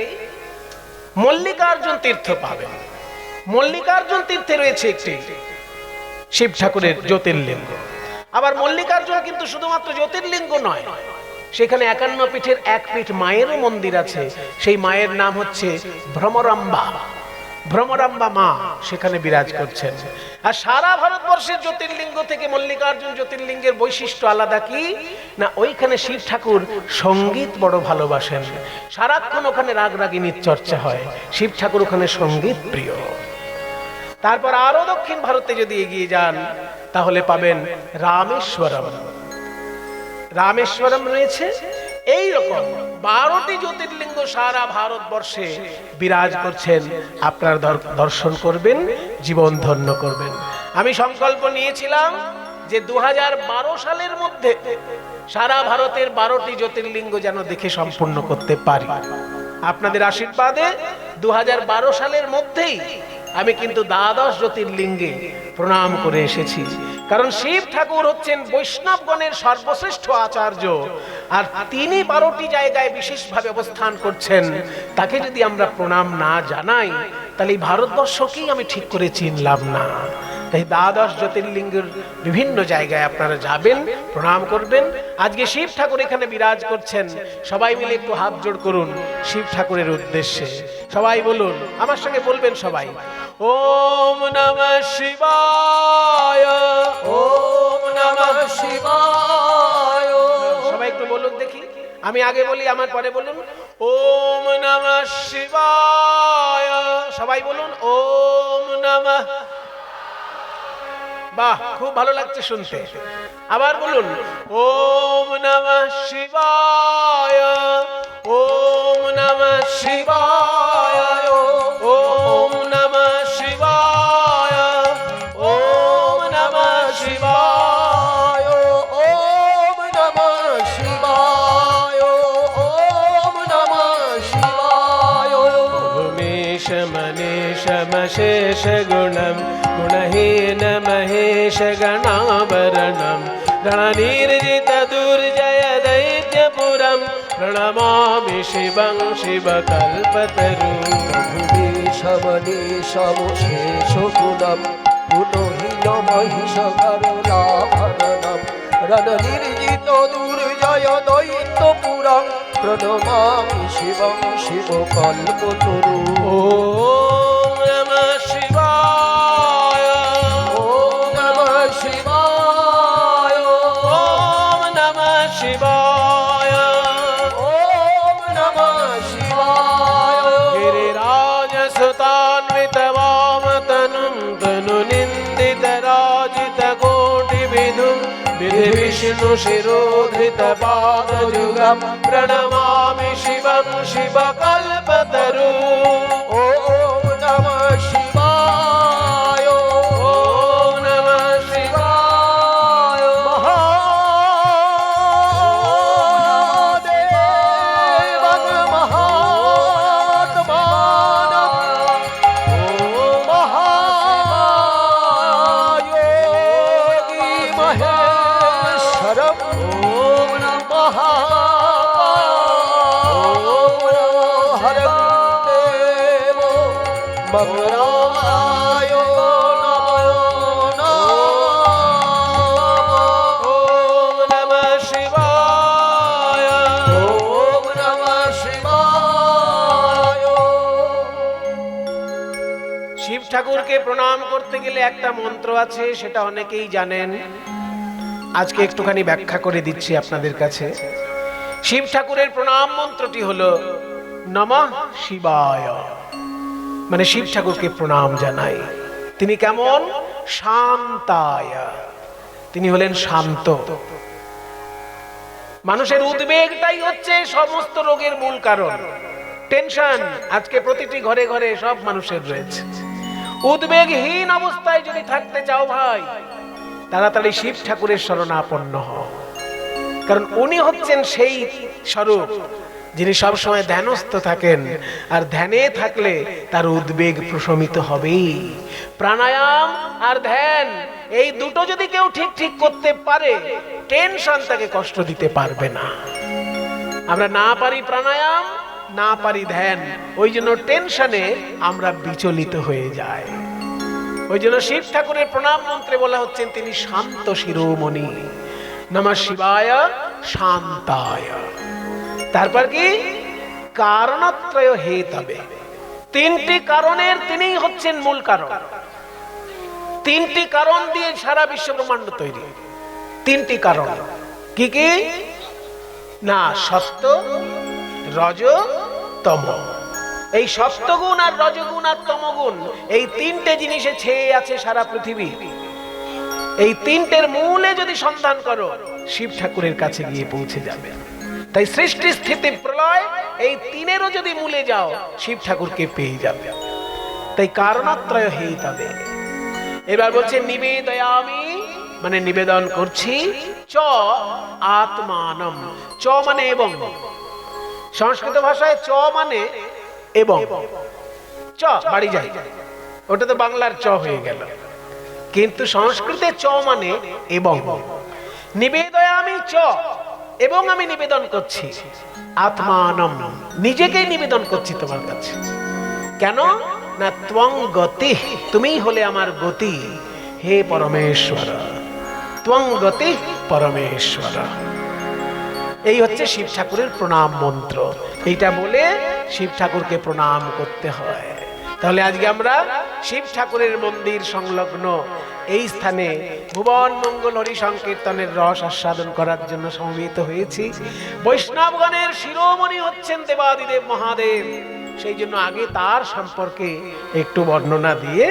মল্লিকার্জুন তীর্থ পাবেন। মল্লিকার্জুন তীর্থে রয়েছে একটি শিব ঠাকুরের জ্যোতির্লিঙ্গ। আবার মল্লিকার্জুন কিন্তু শুধুমাত্র জ্যোতির্লিঙ্গ নয়, সেখানে 51 পীঠের এক পীঠ মায়েরও মন্দির আছে। সেই মায়ের নাম হচ্ছে ভ্রমরাম্বা। ভ্রমরাম্বা মা সেখানে বিরাজ করছেন। আর সারা ভারতবর্ষের জ্যোতির্লিঙ্গ থেকে মল্লিকার্জুন জ্যোতির্লিঙ্গের বৈশিষ্ট্য আলাদা কি না, ওইখানে শিব ঠাকুর সঙ্গীত বড় ভালোবাসেন। সারাক্ষণ ওখানে রাগরাগিনীর চর্চা হয়, শিব ঠাকুর ওখানে সঙ্গীত প্রিয়। তারপর আরো দক্ষিণ ভারতে যদি এগিয়ে যান তাহলে পাবেন রামেশ্বরম। রামেশ্বরম রয়েছে। এই রকম 12টি জ্যোতির্লিঙ্গ সারা ভারতবর্ষে বিরাজ করছেন। আপনারা দর্শন করবেন, জীবন ধন্য করবেন। আমি সংকল্প নিয়েছিলাম যে 2012 সালের মধ্যে সারা ভারতের 12টি জ্যোতির্লিঙ্গ যেন দেখে সম্পূর্ণ করতে পারি। আপনাদের আশীর্বাদে 2012 সালের মধ্যেই আমি কিন্তু 12 জ্যোতির্লিঙ্গে প্রণাম করে এসেছি। কারণ শিব ঠাকুর হচ্ছেন বৈষ্ণবগণের সর্বশ্রেষ্ঠ আচার্য, আর তিনি 12টি জায়গায় বিশেষভাবে অবস্থান করছেন। তাকে যদি আমরা প্রণাম না জানাই তাহলে এই ভারতবর্ষকেই আমি ঠিক করে চিনলাম না। তাই 12 জ্যোতির্লিঙ্গের বিভিন্ন জায়গায় আপনারা যাবেন, প্রণাম করবেন। আজকে শিব ঠাকুর এখানে বিরাজ করছেন। সবাই মিলে একটু হাত জোড় করুন শিব ঠাকুরের উদ্দেশ্যে। সবাই বলুন, আমার সঙ্গে বলবেন সবাই, ওম নমঃ শিবায়, ওম নমঃ শিবায়। সবাই একটু বলুন দেখি, আমি আগে বলি আমার পরে বলুন। ওম নমঃ শিবায়, সবাই বলুন ওম নমঃ। বাহ, খুব ভালো লাগছে শুনতে। আবার বলুন ওম নমঃ শিবায়, ওম নমঃ শিবায়, ওম নমঃ শিবায়, ওম নমঃ শিবায়, ওম নমঃ শিবায়, ওম নমঃ শিবায়। উমেশ মনীষ মশেষ গুণম গুণহীন মহেশ গণাবরণম গণনির্জিত দুর্জয় দৈত্যপুরম প্রণমামি শিবং শিবকল্পতরুম। ভুবীশমনীশমশেষ গুণম গুণহীন মহিষ গণাভরণম রণনির্জিত দুর্জয় দৈত্যপুরম প্রণমামি শিবং শিবকল্পতরুম। ওম নমঃ শিবায়, ওম নমঃ শিবায়, ওম নমঃ শিবায়, ওম নমঃ শিবায়। गिरिराज सुतान्वित वामतनुं तनु निन्दित राजित कोटि विधुं विधि विष्णु शिरोधृत पादयुगं प्रणमामि शिवं शिवकल्पतरुं। ओम नमः शिवाय, ओम नमः शिवाय। महादेव महात्मानं महायोगी महेश्वरम्। ओम नमः রামায় ওম নমঃ শিবায়। ওম নমঃ শিবায়। শিব ঠাকুরকে প্রণাম করতে গেলে একটা মন্ত্র আছে, সেটা অনেকেই জানেন। আজকে একটুখানি ব্যাখ্যা করে দিচ্ছি আপনাদের কাছে। শিব ঠাকুরের প্রণাম মন্ত্রটি হলো নমঃ শিবায়, মানে শিব ঠাকুরকে প্রণাম জানাই। তিনি কেমন? শান্তায়, তিনি হলেন শান্ত। মানুষের উদ্বেগটাই হচ্ছে সমস্ত রোগের মূল কারণ। টেনশন আজকে প্রতিটি ঘরে ঘরে সব মানুষের রয়েছে। উদ্বেগহীন অবস্থায় যদি থাকতে চাও ভাই, তাড়াতাড়ি শিব ঠাকুরের শরণাপন্ন হও, কারণ উনি হচ্ছেন সেই স্বরূপ যিনি সবসময় ধ্যানস্থ থাকেন, আর ধ্যানে থাকলে তার উদ্বেগ প্রশমিত হবেই। প্রাণায়াম আর ধ্যান এই দুটো যদি কেউ ঠিক ঠিক করতে পারে, টেনশন তাকে কষ্ট দিতে পারবে না। আমরা না পারি প্রাণায়াম, না পারি ধ্যান, ওই জন্য টেনশনে আমরা বিচলিত হয়ে যাই। ওই জন্য শিব ঠাকুরের প্রণাম মন্ত্রে বলা হচ্ছেন তিনি শান্ত শিরোমণি। নমঃ শিবায় শান্তায়। তারপর কি? কারণত্রয় হেতবে, তিনটি কারণের তিনিই হচ্ছেন মূল কারণ। তিনটি কারণ দিয়ে সারা বিশ্ব ব্রহ্মাণ্ড তৈরি। তিনটি কারণ কি কি? না, সত্য, রজ, তম। এই সত্যগুণ আর রজগুণ আর তমগুণ, এই তিনটে জিনিসে ছেয়ে আছে সারা পৃথিবী। এই তিনটের মূলে যদি সন্ধান করো, শিব ঠাকুরের কাছে গিয়ে পৌঁছে যাবে। তাই সৃষ্টি স্থিতি প্রলয় এই তিনেরও যদি মূলে যাও, শিব ঠাকুরকে পেয়ে যাবে। তাই কারণত্রয় হেতবে। এবার বলছে নিবেদয়ামি, মানে নিবেদন করছি। চ আত্মানম, চ মানে এবং। সংস্কৃত ভাষায় চ মানে এবং। চ বাড়ি যাই, ওটা তো বাংলার চ হয়ে গেল, কিন্তু সংস্কৃতে চ মানে এবং। নিবেদয়ামি চ, এবং আমি নিবেদন করছি। আত্মানম, নিজেকেই নিবেদন করছি তোমার কাছে। কেন না? ত্বং গতি, তুমিই হলে আমার গতি হে পরমেশ্বর। ত্বং গতি পরমেশ্বর। এই হচ্ছে শিব ঠাকুরের প্রণাম মন্ত্র। এইটা বলে শিব ঠাকুরকে প্রণাম করতে হয়। তাহলে আজকে আমরা শিব ঠাকুরের মন্দির সংলগ্ন এই স্থানে ভুবন মঙ্গল হরি সংকীর্তনের রস আস্বাদন করার জন্য সমবেত হয়েছি। বৈষ্ণবগণের শিরোমণি হচ্ছেন দেবাদিদেব মহাদেব। সেই জন্য আগে তার সম্পর্কে একটু বর্ণনা দিয়ে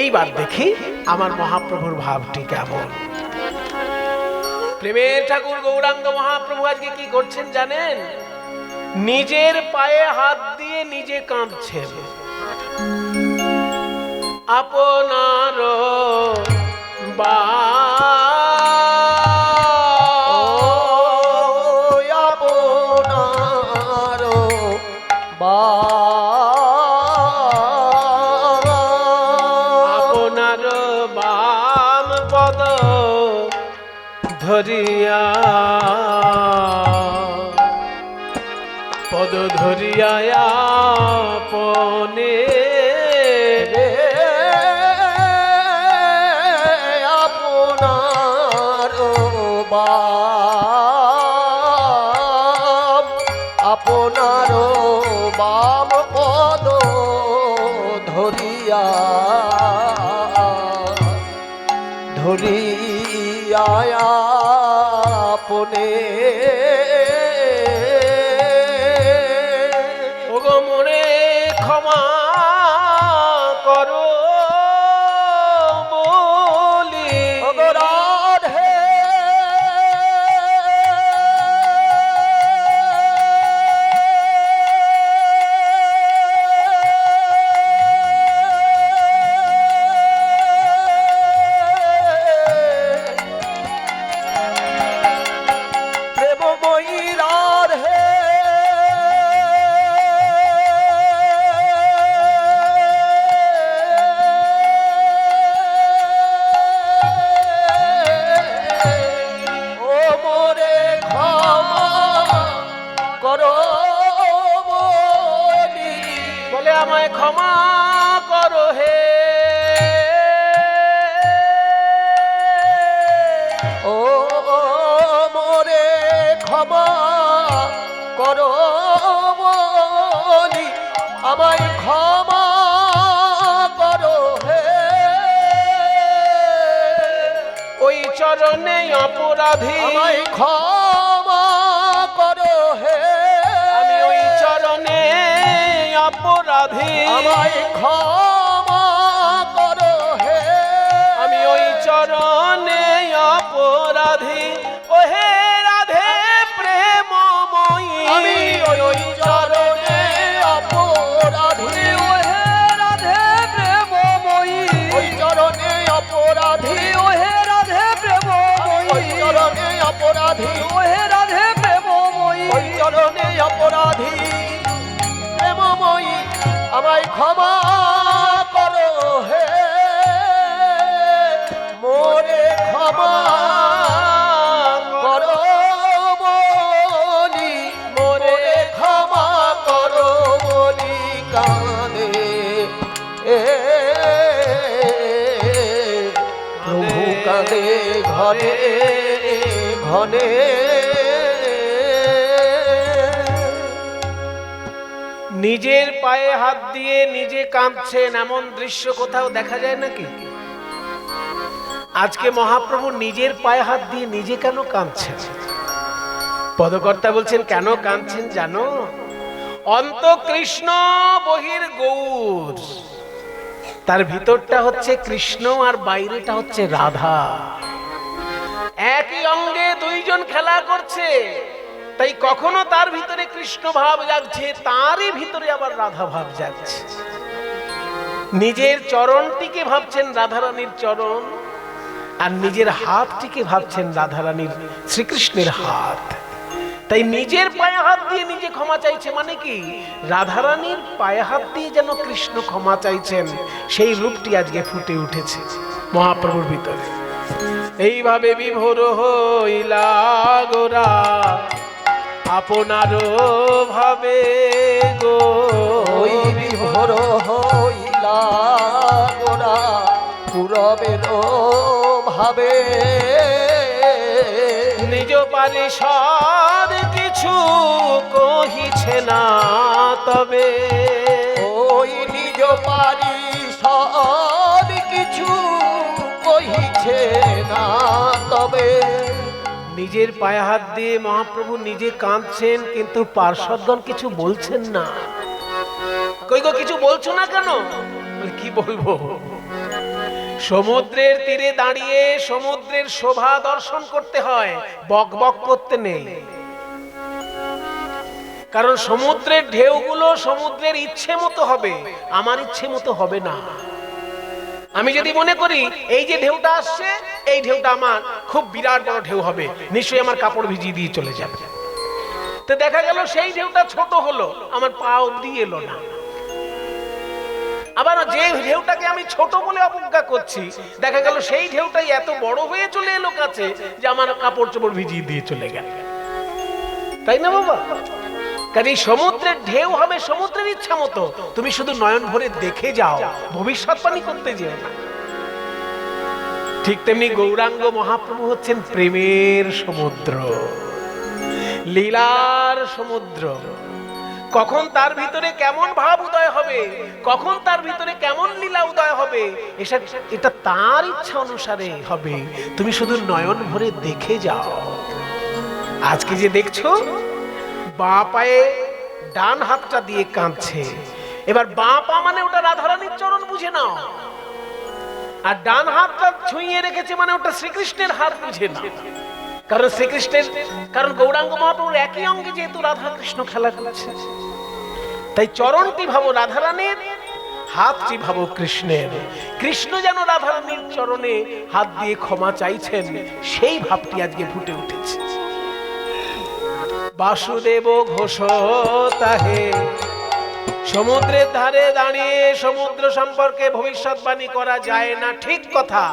এইবার দেখি আমার মহাপ্রভুর ভাবটি কেমন। প্রেমের ঠাকুর গৌরাঙ্গ মহাপ্রভু আজকে কি করছেন জানেন? নিজের পায়ে হাত দিয়ে নিজে কাঁদছেন। আপনার আপনার বাম পদ ধরিয়া, পদ ধরিয়া আপনে আপনার বাম পদ ধরিয়া ধরিয়া আপনে ওগো মোরে ক্ষমা করো বলি, ওগো রাধে প্রেম আমায় ক্ষমা করো হে ওই চরণে অপরাধী আমায় ক্ষমা করো হে আমি ওই চরণে অপরাধী আমায় ক্ষমা করো হে আমি ওই চরণে অপরাধী ও হে রাধে প্রেমময়ী আমি ওই চরণে অপরাধী ও হে রাধে প্রেমময়ী ওই চরণে অপরাধী ও হে রাধে প্রেমময়ী ওই চরণে অপরাধী ও হে রাধে প্রেমময়ী ওই চরণে অপরাধী প্রেমময়ী আমায় ক্ষমা করো হে মোরে ক্ষমা করো বলি মোরে ক্ষমা করো বলি কাঁদে এ প্রভু কাঁদে ঘরে ঘনে নিজের পায়ে হাত দিয়ে নিজে কাঁদছেন এমন দৃশ্য কোথাও দেখা যায় নাকি? আজকে মহাপ্রভু নিজের পায়ে হাত দিয়ে নিজে কেন কাঁদছেন? পদকর্তা বলছেন কেন কাঁদছেন জানো? অন্ত কৃষ্ণ বহির গৌর, তার ভিতরটা হচ্ছে কৃষ্ণ আর বাইরেটা হচ্ছে রাধা। একই অঙ্গে দুইজন খেলা করছে, তাই কখনো তার ভিতরে কৃষ্ণ ভাব জাগছে, তারই ভিতরে আবার রাধা ভাব জাগছে। নিজের চরণটিকে ভাবছেন রাধারানীর চরণ, আর নিজের হাতটিকে ভাবছেন রাধারানীর শ্রীকৃষ্ণের হাত। তাই নিজের পায়ে হাত দিয়ে নিজে ক্ষমা চাইছে, মানে কি রাধারানীর পায়ে হাত দিয়ে যেন কৃষ্ণ ক্ষমা চাইছেন, সেই রূপটি আজকে ফুটে উঠেছে মহাপ্রভুর ভিতরে। এইভাবে বিভোর হইলা গোরা আপনার ভাবে গো, ওই বিভোর হইলা গোরা পুরবের ভাবে নিজ পারিষদ কিছু কহিছে না তবে, ওই নিজ পারিষদ কিছু কহিছে না তবে। নিজের পায়ে হাত দিয়ে মহাপ্রভু নিজে কাঁদছেন, কিন্তু পার্ষদগণ কিছু বলছেন না। কই গো কিছু বলছো না কেন? কি বলবো? সমুদ্রের তীরে দাঁড়িয়ে সমুদ্রের শোভা দর্শন করতে হয়, বক বক করতে নেই। কারণ সমুদ্রের ঢেউগুলো সমুদ্রের ইচ্ছে মতো হবে, আমার ইচ্ছে মতো হবে না। আমি যদি মনে করি এই যে ঢেউটা আসছে, এই ঢেউটা আমার খুব বিরাট বড় ঢেউ হবে, নিশ্চয়ই আমার কাপড় ভিজিয়ে দিয়ে চলে যাবে। তো দেখা গেল সেই ঢেউটা ছোট হলো, আমার পা অব্দি এলো না। আবার যে ঢেউটাকে আমি ছোট বলে অবজ্ঞা করছি, দেখা গেল সেই ঢেউটাই এত বড় হয়ে চলে এলো কাছে যে আমার কাপড় চোপড় ভিজিয়ে দিয়ে চলে গেল। তাই না বাবা? কারণ এই সমুদ্রের ঢেউ হবে সমুদ্রের ইচ্ছা মতো, তুমি শুধু নয়ন ভরে দেখে যাও, ভবিষ্যৎবাণী করতে যেও না। ঠিক তেমনি গৌরাঙ্গ মহাপ্রভু হচ্ছেন প্রেমের সমুদ্র, লীলার সমুদ্র। কখন তার ভিতরে কেমন ভাব উদয় হবে, কখন তার ভিতরে কেমন লীলা উদয় হবে, এটা তার ইচ্ছা অনুসারে হবে, তুমি শুধু নয়ন ভরে দেখে যাও। আজকে যে দেখছো বাঁ পায়ে ডান হাতটা দিয়ে কাঁদছে, এবার বাঁ পা মানে ওটা রাধারানীর চরণ বুঝে নাও, আর ডান হাতটা ছুঁয়ে রেখেছে মানে ওটা শ্রীকৃষ্ণের হাত বুঝে নাও। কারণ শ্রীকৃষ্ণের, কারণ গৌরাঙ্গ মহাপ্রভুর একই অঙ্গে যেহেতু রাধা কৃষ্ণ খেলা করছে, তাই চরণটি ভাবো রাধারানীর, হাতটি ভাবো কৃষ্ণের। কৃষ্ণ যেন রাধারানীর চরণে হাত দিয়ে ক্ষমা চাইছেন, সেই ভাবটি আজকে ফুটে উঠেছে। বাসুদেব ঘোষ তাহে, সমুদ্রের ধারে দাঁড়িয়ে সমুদ্র সম্পর্কে ভবিষ্যৎবাণী করা যায় না, ঠিক কথা,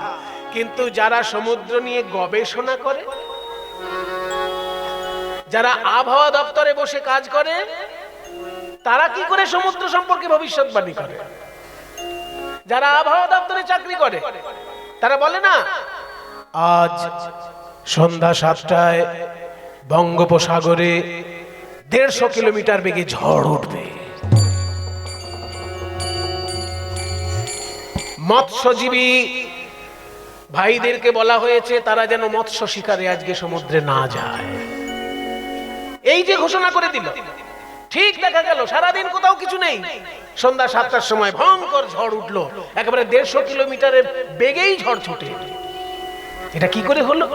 কিন্তু যারা সমুদ্র নিয়ে গবেষণা করে, যারা আবহাওয়া দপ্তরে বসে কাজ করে, তারা কি করে সমুদ্র সম্পর্কে ভবিষ্যৎবাণী করে? যারা আবহাওয়া দপ্তরে চাকরি করে তারা বলে না আজ সন্ধ্যা 7টায় বঙ্গোপসাগরে 150 কিলোমিটার বেগে ঝড় উঠবে। মৎস্যজীবী ভাইদেরকে বলা হয়েছে তারা যেন মৎস্য শিকারে আজকে সমুদ্রে না যায়। এই যে ঘোষণা করে দিল, ঠিক দেখা গেল সারাদিন কোথাও কিছু নেই। সন্ধ্যা 7টার সময় ভয়ঙ্কর ঝড় উঠলো, একেবারে 150 কিলোমিটারের বেগেই ঝড় ছুটে। এটা কি করে হলো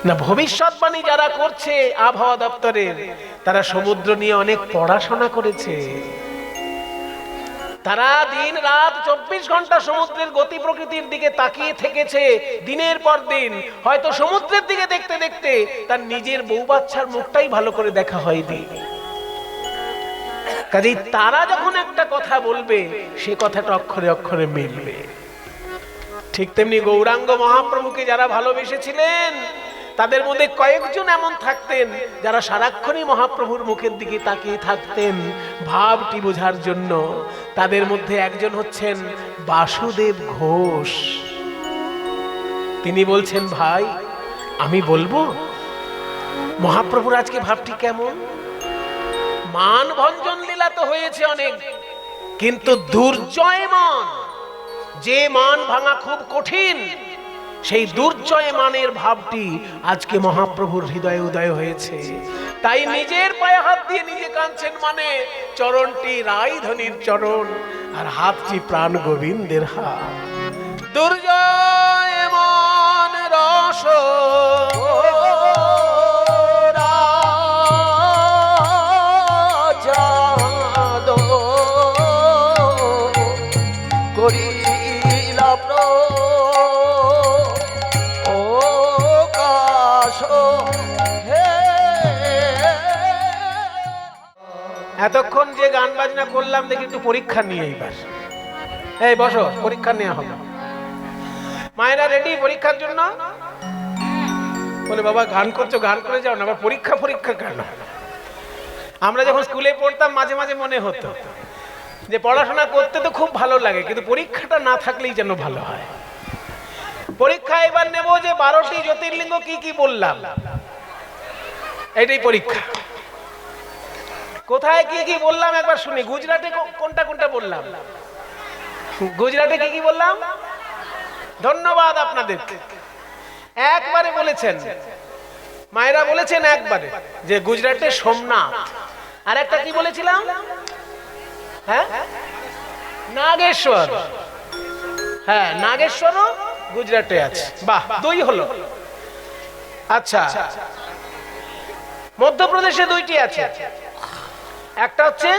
না? ভবিষ্যৎবাণী যারা করছে আবহাওয়া দপ্তরের, তারা সমুদ্র নিয়ে অনেক পড়াশোনা করেছে। তারা দিন রাত 24 ঘন্টা সমুদ্রের গতি প্রকৃতির দিকে তাকিয়ে থেকেছে দিনের পর দিন। হয়তো সমুদ্রের দিকে দেখতে দেখতে তার নিজের বউ বাচ্চার মুখটাই ভালো করে দেখা হয়নি। কাজেই তারা যখন একটা কথা বলবে, সে কথাটা অক্ষরে অক্ষরে মিলবে। ঠিক তেমনি গৌরাঙ্গ মহাপ্রভুকে যারা ভালোবেসেছিলেন, তাদের মধ্যে কয়েকজন এমন থাকতেন যারা সারাক্ষণই মহাপ্রভুর মুখের দিকে তাকিয়ে থাকতেন ভাবটি বোঝার জন্য। তাদের মধ্যে একজন হচ্ছেন বাসুদেব ঘোষ। তিনি বলছেন, ভাই আমি বলবো মহাপ্রভুর আজকে ভাবটি কেমন? মান ভঞ্জন লীলা তো হয়েছে অনেক, কিন্তু দুর্জয় মান, যে মান ভাঙা খুব কঠিন, সেই দুর্জয় মানের ভাবটি আজকে মহাপ্রভুর হৃদয়ে উদয় হয়েছে। তাই নিজের পায়ে হাত দিয়ে নিজে কাঁদছেন, মানে চরণটি রায়ধনির চরণ আর হাতটি প্রাণ গোবিন্দের হাত। দুর্জয় মান রস এতক্ষণ যে গান বাজনা করলাম, দেখি একটু পরীক্ষা নিয়ে এইবার। এই বসো, পরীক্ষা নেওয়া হবে। মায়েরা রেডি পরীক্ষার জন্য? বলে বাবা গান করছো, গান করে যাও না, আবার পরীক্ষা পরীক্ষা কেন? আমরা যখন স্কুলে পড়তাম মাঝে মাঝে মনে হতো যে পড়াশোনা করতে তো খুব ভালো লাগে, কিন্তু পরীক্ষাটা না থাকলেই যেন ভালো হয়। পরীক্ষা এবার নেব যে 12টি জ্যোতির্লিঙ্গ কি কি বললাম, এটাই পরীক্ষা। কোথায় কি কি বললাম একবার শুনি। গুজরাটে কোনটা কোনটা বললাম? গুজরাটে কি কি বললাম? ধন্যবাদ আপনাদের, একবারে বলেছেন মায়েরা, বলেছেন একবারে যে গুজরাটে সোমনাথ। আর একটা কি বলেছিলাম? হ্যাঁ, নাগেশ্বর। হ্যাঁ, নাগেশ্বরও গুজরাটে আছে। বাহ, 2 হলো। আচ্ছা, মধ্যপ্রদেশে 2টি আছে। একটা হচ্ছে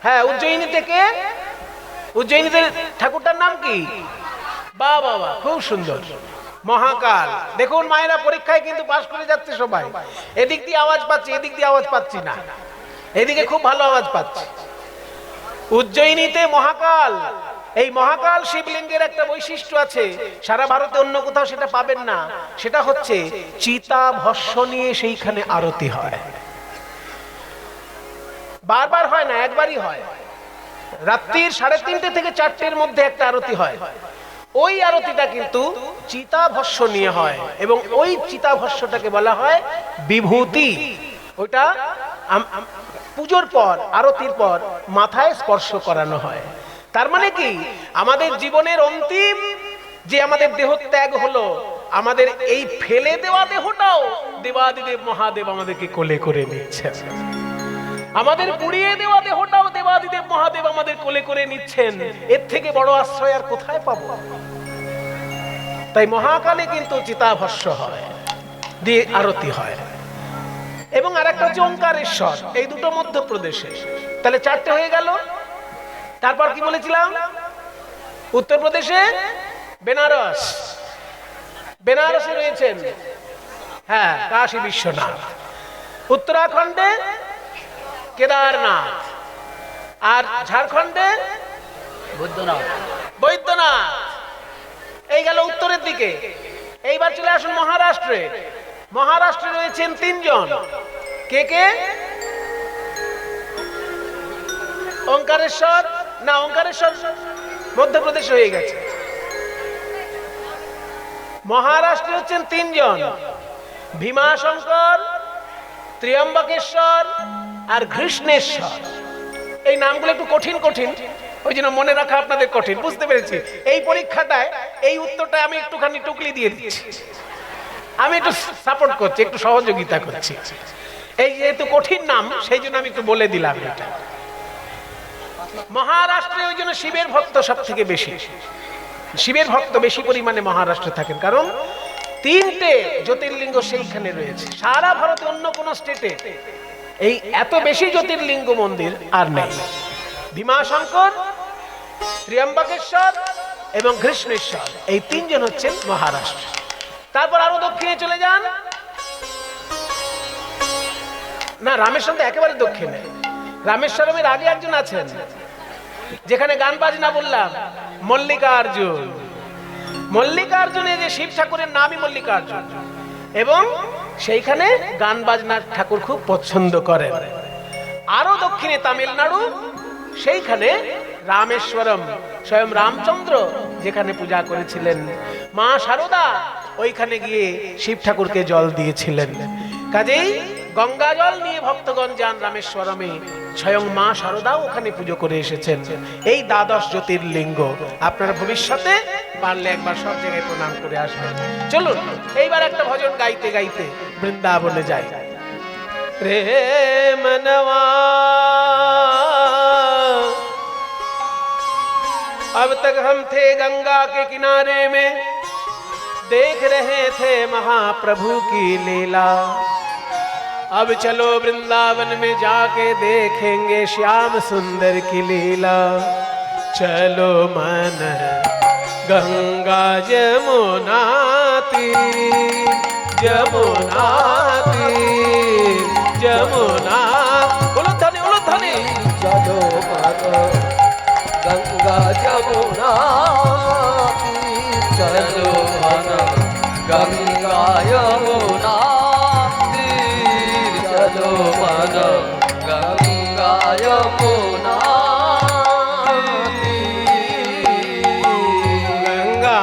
হ্যাঁ উজ্জয়িনী থেকে, উজ্জয়িনীতে ঠাকুরটার নাম কি? বাবা, খুব সুন্দর, মহাকাল। দেখুন মায়েরা পরীক্ষায় কিন্তু পাস করে যাচ্ছে সবাই। এদিক দিয়ে আওয়াজ পাচ্ছি, এদিক দিয়ে আওয়াজ পাচ্ছি না, এদিকে খুব ভালো আওয়াজ পাচ্ছি। উজ্জয়িনীতে মহাকাল। এই মহাকাল শিবলিঙ্গের একটা বৈশিষ্ট্য আছে, সারা ভারতে অন্য কোথাও সেটা পাবেন না। সেটা হচ্ছে চিতা ভস্য নিয়ে সেইখানে আরতি হয়। বারবার হয় না, একবারই হয়। রাত্রির 3:30 থেকে 4টের মধ্যে একটা আরতি হয়। ওই আরতিটা কিন্তু চিতা ভস্য নিয়ে হয়, এবং ওই চিতা ভস্যটাকে বলা হয় বিভূতি। ওইটা পুজোর পর, আরতির পর মাথায় স্পর্শ করানো হয়। তার মানে কি, আমাদের জীবনের অন্তিম যে আমাদের দেহ ত্যাগ হলো, আমাদের এই ফেলে দেওয়া দেহটাও দেবাদিদেব মহাদেব আমাদেরকে কোলে করে নিচ্ছেন। আমাদের পুড়িয়ে দেওয়া দেহটাও দেবাদিদেব মহাদেব আমাদের কোলে করে নিচ্ছেন। এর থেকে বড় আশ্রয় আর কোথায় পাবো? তাই মহাকালে কিন্তু চিতাভস্য হয়, দিয়ে আরতি হয়। এবং আরেকটা হচ্ছে ওঙ্কারেশ্বর। এই দুটো মধ্যপ্রদেশে। তাহলে 4টে হয়ে গেল। তারপর কি বলেছিলাম? উত্তরপ্রদেশে বেনারস, বেনারসে রয়েছেন হ্যাঁ কাশী বিশ্বনাথ। উত্তরাখণ্ডে কেদারনাথ, আর ঝাড়খণ্ডে বৈদ্যনাথ। এই গেল উত্তরের দিকে। এইবার চলে আসুন মহারাষ্ট্রে। মহারাষ্ট্রে রয়েছেন 3 জন। কে কে? ওঙ্কারেশ্বর না, ওঙ্কারেশ্বর মধ্যপ্রদেশ হয়ে গেছে। মহারাষ্ট্রে হচ্ছেন 3 জন, ভীমাশঙ্কর, ত্র্যম্বকেশ্বর আর কৃষ্ণেশ্বর। এই নামগুলো একটু কঠিন কঠিন, ওই জন্য মনে রাখা আপনাদের কঠিন, বুঝতে পেরেছি। এই পরীক্ষাটায় এই উত্তরটা আমি একটুখানি টুকলি দিয়ে দিচ্ছি, আমি একটু সাপোর্ট করছি, একটু সহযোগিতা করছি। এই যেহেতু কঠিন নাম, সেই জন্য আমি একটু বলে দিলাম এটা। মহারাষ্ট্রে ওই জন্য শিবের ভক্ত সব থেকে বেশি, শিবের ভক্ত বেশি পরিমাণে মহারাষ্ট্রে থাকেন, কারণ 3টে জ্যোতির্লিঙ্গ সেইখানে রয়েছে। সারা ভারতে অন্য কোন স্টেটে এই এত বেশি জ্যোতির্লিঙ্গ মন্দির আর নেই। ভীমাশঙ্কর, ত্র্যম্বকেশ্বর এবং কৃষ্ণেশ্বর, এই 3জন হচ্ছেন মহারাষ্ট্র। তারপর আরো দক্ষিণে চলে যান, না রামেশ্বর তো একেবারে দক্ষিণে, রামেশ্বরমের আগে একজন আছেন যেখানে গান বাজনা বললাম, মল্লিকার্জুন। মল্লিকার্জুনে যে শিব ঠাকুরের নামই মল্লিকার্জুন, এবং সেইখানে গান বাজনার ঠাকুর খুব পছন্দ করেন। আরো দক্ষিণে তামিলনাড়ু, সেইখানে রামেশ্বরম, স্বয়ং রামচন্দ্র যেখানে পূজা করেছিলেন, মা শারদা ওইখানে গিয়ে শিব ঠাকুরকে জল দিয়েছিলেন। কাজেই গঙ্গা জল নিয়ে ভক্তগণ যান রামেশ্বরমে, স্বয়ং মা শারদাও ওখানে পুজো করে এসেছেন। এই 12 জ্যোতির্লিঙ্গ আপনারা ভবিষ্যতে পারলে একবার সব জায়গায় প্রণাম করে আসবেন। চলুন এইবার একটা ভজন গাইতে গাইতে বৃন্দাবনে যাই। রে মনवा अब तक हम थे गंगा के किनारे में, देख रहे थे महाप्रभु की लीला। अब चलो वृंदावन में जाके देखेंगे श्याम सुंदर की लीला। चलो मन गंगा जमुना तीर, जमुना तीर, जमुना। उलूध्वनि उलूध्वनि। चलो मन गंगा जमुना तीर, चलो मन गंगा यमुना तीर, चलो मन गंगा यमुना तीर। गंगा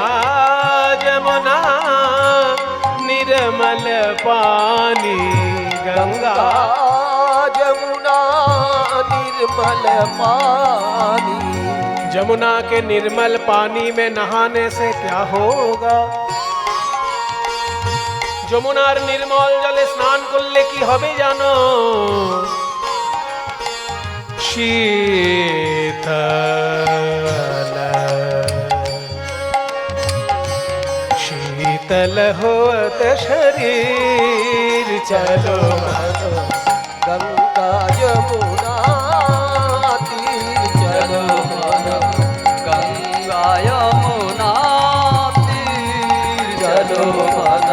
जमुना निर्मल पानी, गंगा जमुना निर्मल पानी। जमुना के निर्मल पानी में नहाने से क्या होगा? যমুনার নির্মল জলে স্নান করলে কি হবে জানো? শীতল শীতল होत शरीर। चलो गंगा यमुना तीर, चलो मन गंगा यमुना तीर, चलो मन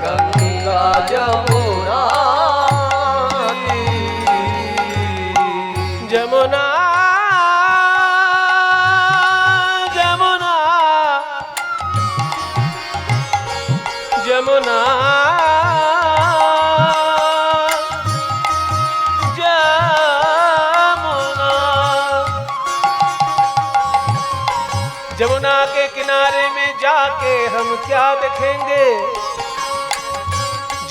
गंगा यमुना तीर। जमुना जमुना जमुना जमुना के किनारे में जाके हम क्या देखेंगे?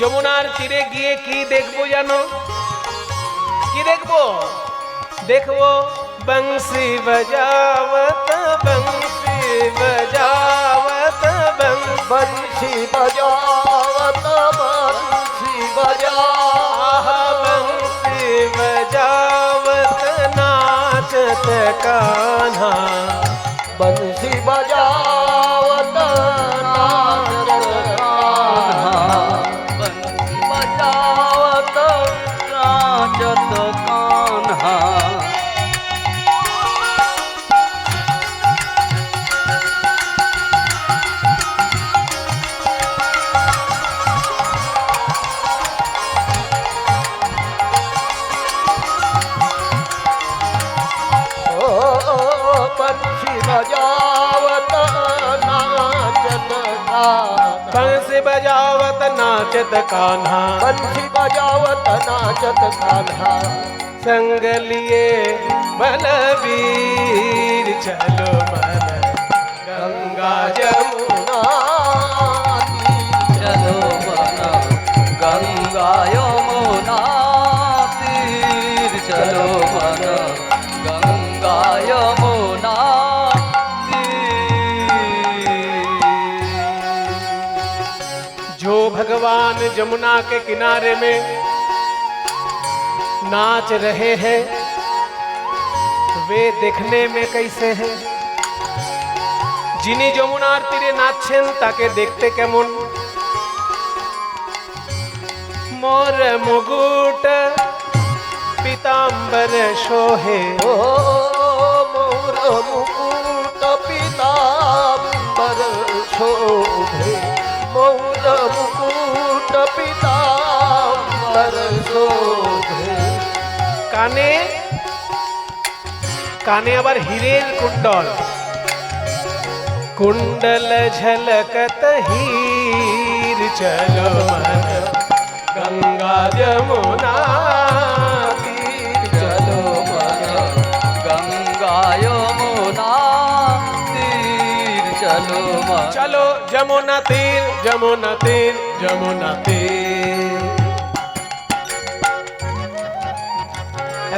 যমুনার তীরে গিয়ে কি দেখবো জানো? কি দেখবো? দেখবো বংশী বজাवत, বংশী বজাवत, बंसी बजावत, बंसी बजावत, बंसी बजावत नाचत कान्हा। बंसी बजावत नाचत कान्हा, बंसी बजावत नाचत कान्हा। बंसी बजावत नाचत कान्हा, बंसी बजावत नाचत कान्हा, बंसी बजावत नाचत कान्हा। संग लिए बलबीर। चलो मन गंगा जमुना तीर, चलो मन गंगा यमुना तीर, चलो मन गंगा यमुना भगवान जमुना के किनारे में नाच रहे हैं। वे देखने में कैसे हैं? যিনি যমুনার তীরে নাচছেন তাকে দেখতে কেমন? মোর মুকুট पीताम्बर शोहे ओ मोर मुकुट पीताम्बर शोभे मोर मुकुट पीताम्बर शोभे काने काने आबार हीरेर कुंडल कुंडल झलकत हीर चलो मन गंगा जमुना तीर चलो मन गंगा यमुना तीर चलो मन चलो যমুনা তীর যমুনা তীর যমুনা তীর।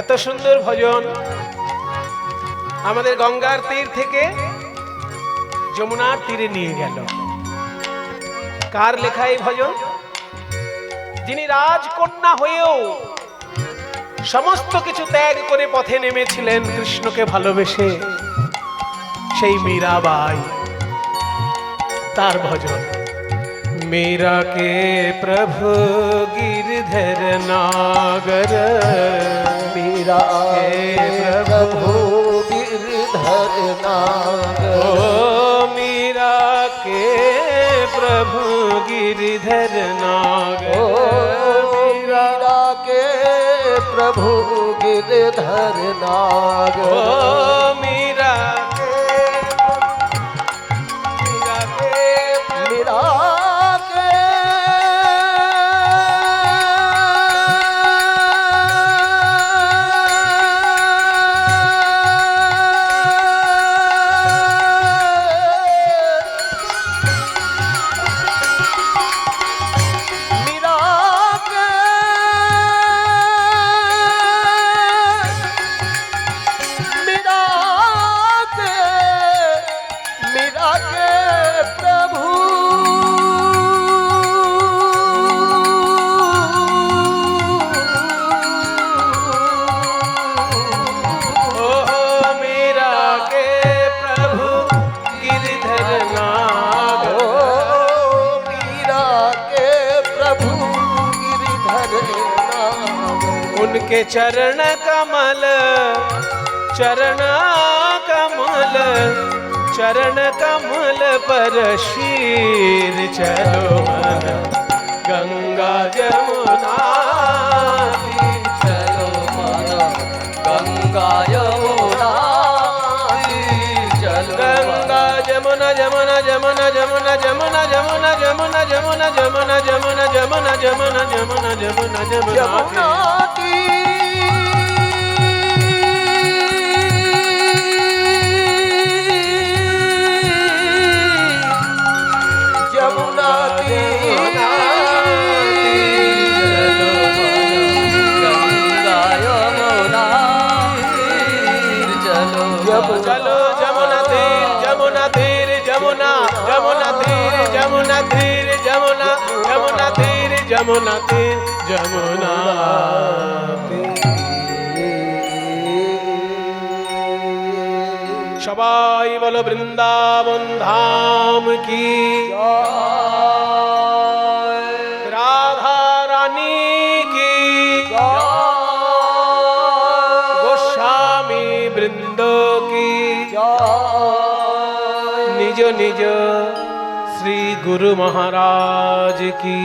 এত সুন্দর ভজন আমাদের গঙ্গার তীর থেকে যমুনার তীরে নিয়ে গেল। কার লেখা এই ভজন? যিনি রাজকন্যা হয়েও সমস্ত কিছু ত্যাগ করে পথে নেমেছিলেন কৃষ্ণকে ভালোবেসে, সেই মীরাবাই, তার ভজন। मीरा के प्रभु गिरधर नागर मीरा के प्रभु गिरधर नागर ओ मीरा के प्रभु गिरधर नागर ओ मीरा के प्रभु गिरधर नागर ओ मीरा मीरा उनके चरण कमल चरण कमल चरण कमल पर शीर चलो मन गंगा जमुना तीर चलो मन गंगा यमुना तीर चलो गंगा जमुना जमुना जमुना जमुना जमुना जमुना जमुना जमुना जमुना जमुना जमुना जमुना जमुना जमुना यमुना यमुना चलो जमुना तीर जमुना तीर जमुना जमुना तीर जमुना तीर जमुना जमुना तीर जमुना तीर जमुना সবাই বলো বৃন্দাবন ধাম কি রাধা রানী কি গোস্বামী বৃন্দ কি নিজ নিজ শ্রী গুরু মহারাজ কি